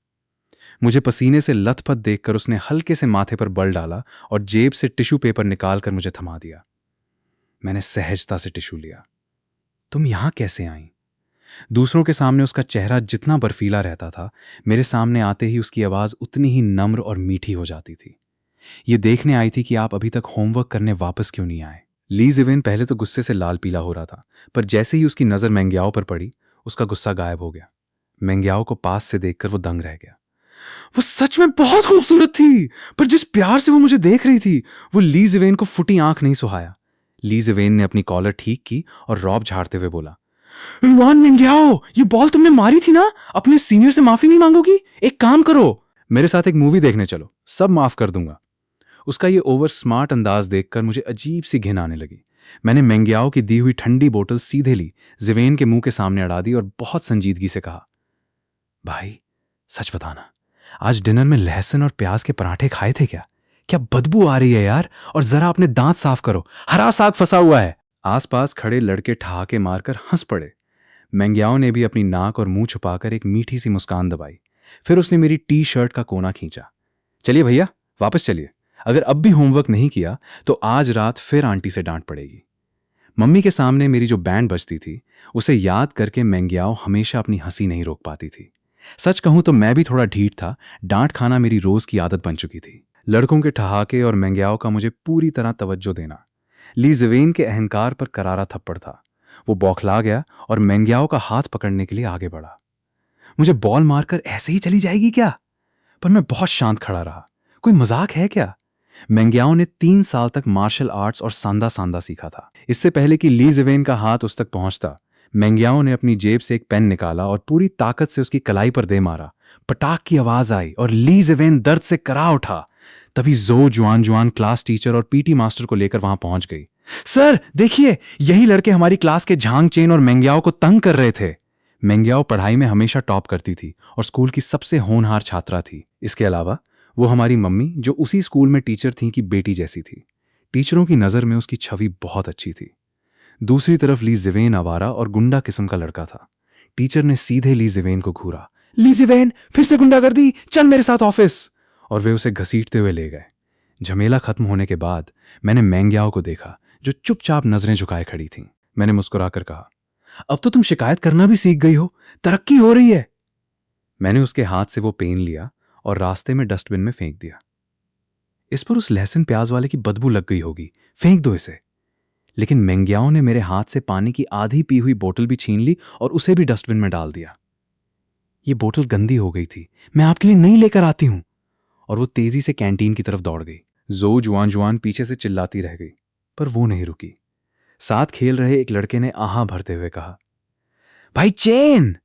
मुझे पसीने से लथपथ देखकर उसने हल्के से माथे पर बल डाला और जेब से टिश्यू पेपर निकालकर मुझे थमा दिया। मैंने सहजता से टिश्यू लिया। तुम यहां कैसे आई? दूसरों के सामने उसका चेहरा जितना बर्फीला रहता था, मेरे सामने आते ही उसकी आवाज उतनी ही नम्र और मीठी हो जाती थी। ये देखने आई थी कि आप अभी तक होमवर्क करने वापस क्यों नहीं आए। लीजेवेन पहले तो गुस्से से लाल पीला हो रहा था, पर जैसे ही उसकी नजर मेंग्याओ पर पड़ी, उसका गुस्सा गायब हो गया। मेंग्याओ को पास से देखकर वो दंग रह गया। वो सच में बहुत खूबसूरत थी, पर जिस प्यार से वो मुझे देख रही थी, वो लीजेवेन को फुटी आंख नहीं सुहाया। लीजेवेन ने अपनी कॉलर ठीक की और रौब झाड़ते हुए बोला, रुआन मेंग्याओ, ये बॉल तुमने मारी थी ना? अपने सीनियर से माफी नहीं मांगोगी? एक काम करो, मेरे साथ एक मूवी देखने चलो, सब माफ कर दूंगा। उसका ये ओवर स्मार्ट अंदाज देखकर मुझे अजीब सी घिन आने लगी। मैंने मेंग्याओ की दी हुई ठंडी बोतल सीधे ली, जिवेन के मुंह के सामने अड़ा दी और बहुत संजीदगी से कहा, भाई सच बताना, आज डिनर में लहसुन और प्याज के पराठे खाए थे क्या? क्या बदबू आ रही है यार, और जरा अपने दांत साफ करो, हरा साग फंसा हुआ है। आसपास खड़े लड़के ठहाके मारकर हंस पड़े। मेंग्याओ ने भी अपनी नाक और मुंह छुपाकर एक मीठी सी मुस्कान दबाई। फिर उसने मेरी टी शर्ट का कोना खींचा। चलिए भैया, वापस चलिए। अगर अब भी होमवर्क नहीं किया तो आज रात फिर आंटी से डांट पड़ेगी। मम्मी के सामने मेरी जो बैंड बजती थी, उसे याद करके मेंग्याओ हमेशा अपनी हंसी नहीं रोक पाती थी। सच कहूं तो मैं भी थोड़ा ढीठ था, डांट खाना मेरी रोज की आदत बन चुकी थी। लड़कों के ठहाके और मेंग्याओ का मुझे पूरी तरह तवज्जो देना ली जिवेन के अहंकार पर करारा थप्पड़ था। वो बौखला गया और मेंग्याओ का हाथ पकड़ने के लिए आगे बढ़ा। मुझे बॉल मारकर ऐसे ही चली जाएगी क्या? पर मैं बहुत शांत खड़ा रहा। कोई मजाक है क्या? मेंग्याओ ने 3 साल तक मार्शल आर्ट्स और सांदा सांदा सीखा था। इससे पहले कि ली जिवेन का हाथ उस तक पहुंचता, मेंग्याओ ने अपनी जेब से एक पेन निकाला और पूरी ताकत से उसकी कलाई पर दे मारा। पटाख की आवाज आई और ली जिवेन दर्द से करा उठा। तभी जो जुआन जुआन क्लास टीचर और पीटी मास्टर को लेकर वहां पहुंच गई। सर देखिए, यही लड़के हमारी क्लास के झांग चेन और मेंग्याओ को तंग कर रहे थे। मेंग्याओ पढ़ाई में हमेशा टॉप करती थी और स्कूल की सबसे होनहार छात्रा थी। इसके अलावा वो हमारी मम्मी, जो उसी स्कूल में टीचर थी, की बेटी जैसी थी। टीचरों की नजर में उसकी छवि बहुत अच्छी थी। दूसरी तरफ ली जिवेन आवारा और गुंडा किस्म का लड़का था। टीचर ने सीधे ली जिवेन को घूरा। ली जिवेन, फिर से गुंडागर्दी, चल मेरे साथ ऑफिस। और वे उसे घसीटते हुए ले गए। झमेला खत्म होने के बाद मैंने मेंग्याओ को देखा, जो चुपचाप नजरें झुकाए खड़ी थी। मैंने मुस्कुराकर कहा, अब तो तुम शिकायत करना भी सीख गई हो, तरक्की हो रही है। मैंने उसके हाथ से वो पेन लिया और रास्ते में डस्टबिन में फेंक दिया। इस पर उस लहसुन प्याज वाले की बदबू लग गई होगी, फेंक दो इसे। लेकिन मेंग्याओ ने मेरे हाथ से पानी की आधी पी हुई बोतल भी छीन ली और उसे भी डस्टबिन में डाल दिया। ये बोतल गंदी हो गई थी, मैं आपके लिए नहीं लेकर आती हूं। और वो तेजी से कैंटीन की तरफ दौड़ गई। जो जुआन जुआन पीछे से चिल्लाती रह गई, पर वो नहीं रुकी। साथ खेल रहे एक लड़के ने आहा भरते हुए कहा, भाई चेन,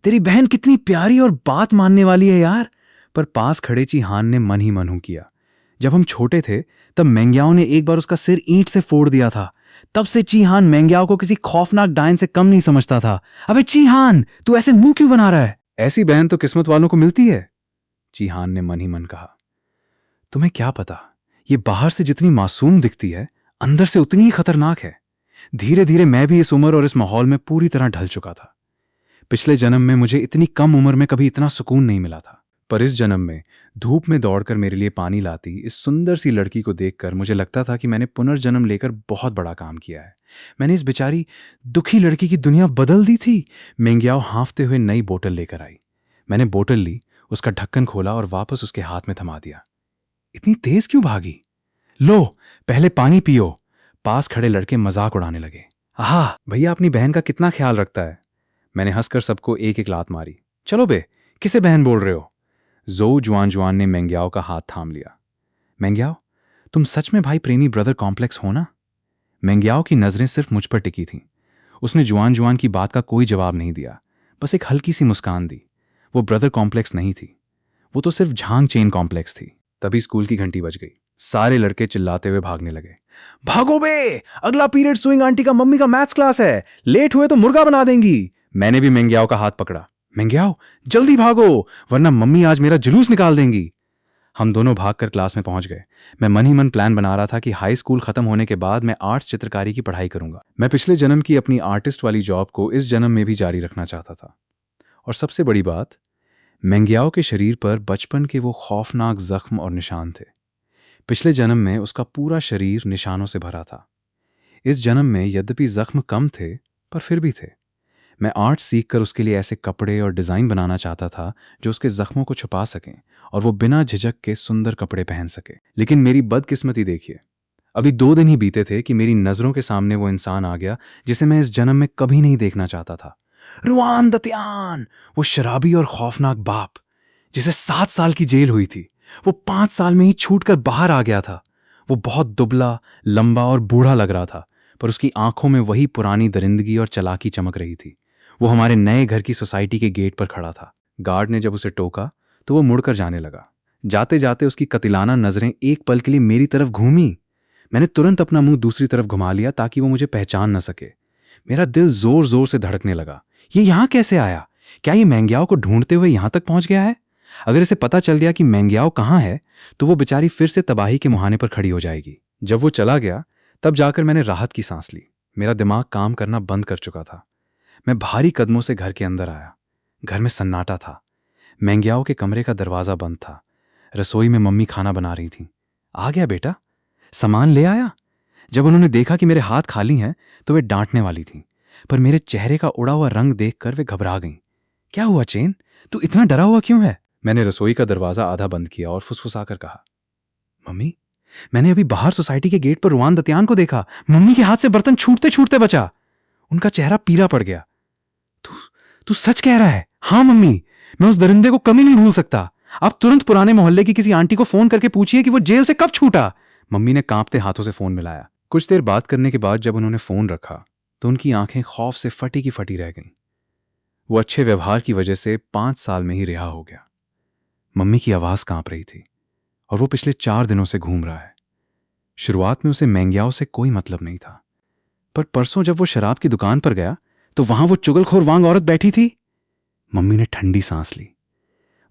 तेरी बहन कितनी प्यारी और बात मानने वाली है यार। पर पास खड़े चीहान ने मन ही मन हूं किया। जब हम छोटे थे तब मेंग्याओ ने एक बार उसका सिर ईंट से फोड़ दिया था। तब से चीहान मेंग्याओ को किसी खौफनाक डायन से कम नहीं समझता था। अबे चीहान, तू ऐसे मुंह क्यों बना रहा है? ऐसी बहन तो किस्मत वालों को मिलती है, चीहान ने मन ही मन कहा। तुम्हें क्या पता, ये बाहर से जितनी मासूम दिखती है, अंदर से उतनी ही खतरनाक है। धीरे धीरे मैं भी इस उम्र और इस माहौल में पूरी तरह ढल चुका था। पिछले जन्म में मुझे इतनी कम उम्र में कभी इतना सुकून नहीं मिला था, पर इस जन्म में धूप में दौड़कर मेरे लिए पानी लाती इस सुंदर सी लड़की को देखकर मुझे लगता था कि मैंने पुनर्जन्म लेकर बहुत बड़ा काम किया है। मैंने इस बेचारी दुखी लड़की की दुनिया बदल दी थी। मेंग्याओ हांफते हुए नई बोतल लेकर आई। मैंने बोतल ली, उसका ढक्कन खोला और वापस उसके हाथ में थमा दिया। इतनी तेज क्यों भागी? लो, पहले पानी पियो। पास खड़े लड़के मजाक उड़ाने लगे। आहा, भैया अपनी बहन का कितना ख्याल रखता है। मैंने हंसकर सबको एक एक लात मारी। चलो बे, किसे बहन बोल रहे हो? जो जुआन जुआन ने मेंग्याओ का हाथ थाम लिया। मेंग्याओ, तुम सच में भाई प्रेमी ब्रदर कॉम्प्लेक्स हो ना? मेंग्याओ की नजरें सिर्फ मुझ पर टिकी थीं। उसने जुआन जुआन की बात का कोई जवाब नहीं दिया, बस एक हल्की सी मुस्कान दी। वो ब्रदर कॉम्प्लेक्स नहीं थी, वो तो सिर्फ झांग चेन कॉम्प्लेक्स थी। तभी स्कूल की घंटी बज गई। सारे लड़के चिल्लाते हुए भागने लगे। भागो बे, अगला पीरियड स्विंग आंटी का मम्मी का मैथ्स क्लास है, लेट हुए तो मुर्गा बना देंगी। मैंने भी मेंग्याओ का हाथ पकड़ा। मेंग्याओ, जल्दी भागो, वरना मम्मी आज मेरा जुलूस निकाल देंगी। हम दोनों भागकर क्लास में पहुंच गए। मैं मन ही मन प्लान बना रहा था कि हाई स्कूल खत्म होने के बाद मैं आर्ट्स चित्रकारी की पढ़ाई करूंगा। मैं पिछले जन्म की अपनी आर्टिस्ट वाली जॉब को इस जन्म में भी जारी रखना चाहता था। और सबसे बड़ी बात, मेंग्याओ के शरीर पर बचपन के वो खौफनाक जख्म और निशान थे। पिछले जन्म में उसका पूरा शरीर निशानों से भरा था। इस जन्म में यद्यपि जख्म कम थे, पर फिर भी थे। मैं आर्ट सीखकर उसके लिए ऐसे कपड़े और डिज़ाइन बनाना चाहता था जो उसके जख्मों को छुपा सकें और वो बिना झिझक के सुंदर कपड़े पहन सके। लेकिन मेरी बदकिस्मती देखिए, अभी 2 दिन ही बीते थे कि मेरी नज़रों के सामने वो इंसान आ गया जिसे मैं इस जन्म में कभी नहीं देखना चाहता था। रुआन दत्यान, वो शराबी और खौफनाक बाप जिसे 7 साल की जेल हुई थी, वो 5 साल में ही छूटकर बाहर आ गया था। वो बहुत दुबला, लंबा और बूढ़ा लग रहा था, पर उसकी आंखों में वही पुरानी दरिंदगी और चालाकी चमक रही थी। वो हमारे नए घर की सोसाइटी के गेट पर खड़ा था। गार्ड ने जब उसे टोका तो वो मुड़कर जाने लगा। जाते जाते उसकी कतिलाना नजरें एक पल के लिए मेरी तरफ घूमी। मैंने तुरंत अपना मुंह दूसरी तरफ घुमा लिया ताकि वो मुझे पहचान न सके। मेरा दिल जोर जोर से धड़कने लगा। ये यहाँ कैसे आया? क्या ये मेंग्याओ को ढूंढते हुए यहाँ तक पहुंच गया है? अगर इसे पता चल गया कि मेंग्याओ कहाँ है तो वो बेचारी फिर से तबाही के मुहाने पर खड़ी हो जाएगी। जब वो चला गया तब जाकर मैंने राहत की सांस ली। मेरा दिमाग काम करना बंद कर चुका था। मैं भारी कदमों से घर के अंदर आया। घर में सन्नाटा था। मेंग्याओ के कमरे का दरवाजा बंद था। रसोई में मम्मी खाना बना रही थी। आ गया बेटा, सामान ले आया? जब उन्होंने देखा कि मेरे हाथ खाली हैं तो वे डांटने वाली थीं, पर मेरे चेहरे का उड़ा हुआ रंग देखकर वे घबरा गईं। क्या हुआ चेन, तू इतना डरा हुआ क्यों है? मैंने रसोई का दरवाजा आधा बंद किया और फुसफुसाकर कहा, मम्मी, मैंने अभी बाहर सोसाइटी के गेट पर रुआन दतियान को देखा। मम्मी के हाथ से बर्तन छूटते छूटते बचा। उनका चेहरा पीला पड़ गया। तू तू सच कह रहा है? हाँ मम्मी, मैं उस दरिंदे को कभी नहीं भूल सकता। आप तुरंत पुराने मोहल्ले की किसी आंटी को फोन करके पूछिए कि वो जेल से कब छूटा। मम्मी ने कांपते हाथों से फोन मिलाया। कुछ देर बात करने के बाद जब उन्होंने फोन रखा तो उनकी आंखें खौफ से फटी की फटी रह गईं। वो अच्छे व्यवहार की वजह से 5 साल में ही रिहा हो गया। मम्मी की आवाज कांप रही थी और वो पिछले 4 दिनों से घूम रहा है। शुरुआत में उसे मेंग्याओ से कोई मतलब नहीं था, पर परसों जब वो शराब की दुकान पर गया तो वहां वो चुगलखोर वांग औरत बैठी थी। मम्मी ने ठंडी सांस ली।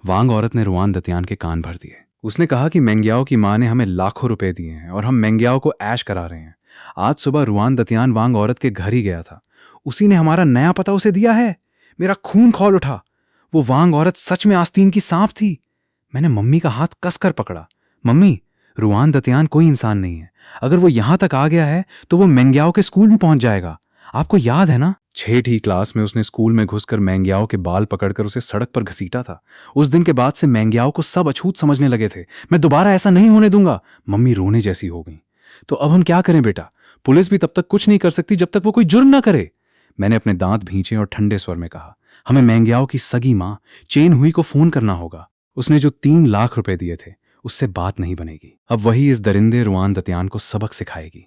वांग औरत ने रुआन दतियान के कान भर दिए। उसने कहा कि मेंग्याओ की मां ने हमें लाखों रुपए दिए हैं और हम मेंग्याओ को ऐश करा रहे हैं। आज सुबह रुआन दतियान वांग औरत के घर ही गया था। उसी ने हमारा नया पता उसे दिया है। मेरा खून खौल उठा। वो वांग औरत सच में आस्तीन की सांप थी। मैंने मम्मी का हाथ कसकर पकड़ा। मम्मी, रुआन दतियान कोई इंसान नहीं है। अगर वो यहां तक आ गया है तो वो मेंग्याओ के स्कूल में पहुंच जाएगा। आपको याद है ना, 6ठी क्लास में उसने स्कूल में घुसकर मेंग्याओ के बाल पकड़कर उसे सड़क पर घसीटा था। उस दिन के बाद से मेंग्याओ को सब अछूत समझने लगे थे। मैं दोबारा ऐसा नहीं होने दूंगा। मम्मी रोने जैसी हो गई। तो अब हम क्या करें बेटा? पुलिस भी तब तक कुछ नहीं कर सकती जब तक वो कोई जुर्म ना करे। मैंने अपने दांत भींचे और ठंडे स्वर में कहा, हमें मेंग्याओ की सगी मां चेन हुई को फोन करना होगा। उसने जो 3 लाख रुपए दिए थे उससे बात नहीं बनेगी। अब वही इस दरिंदे रुआन दतियान को सबक सिखाएगी।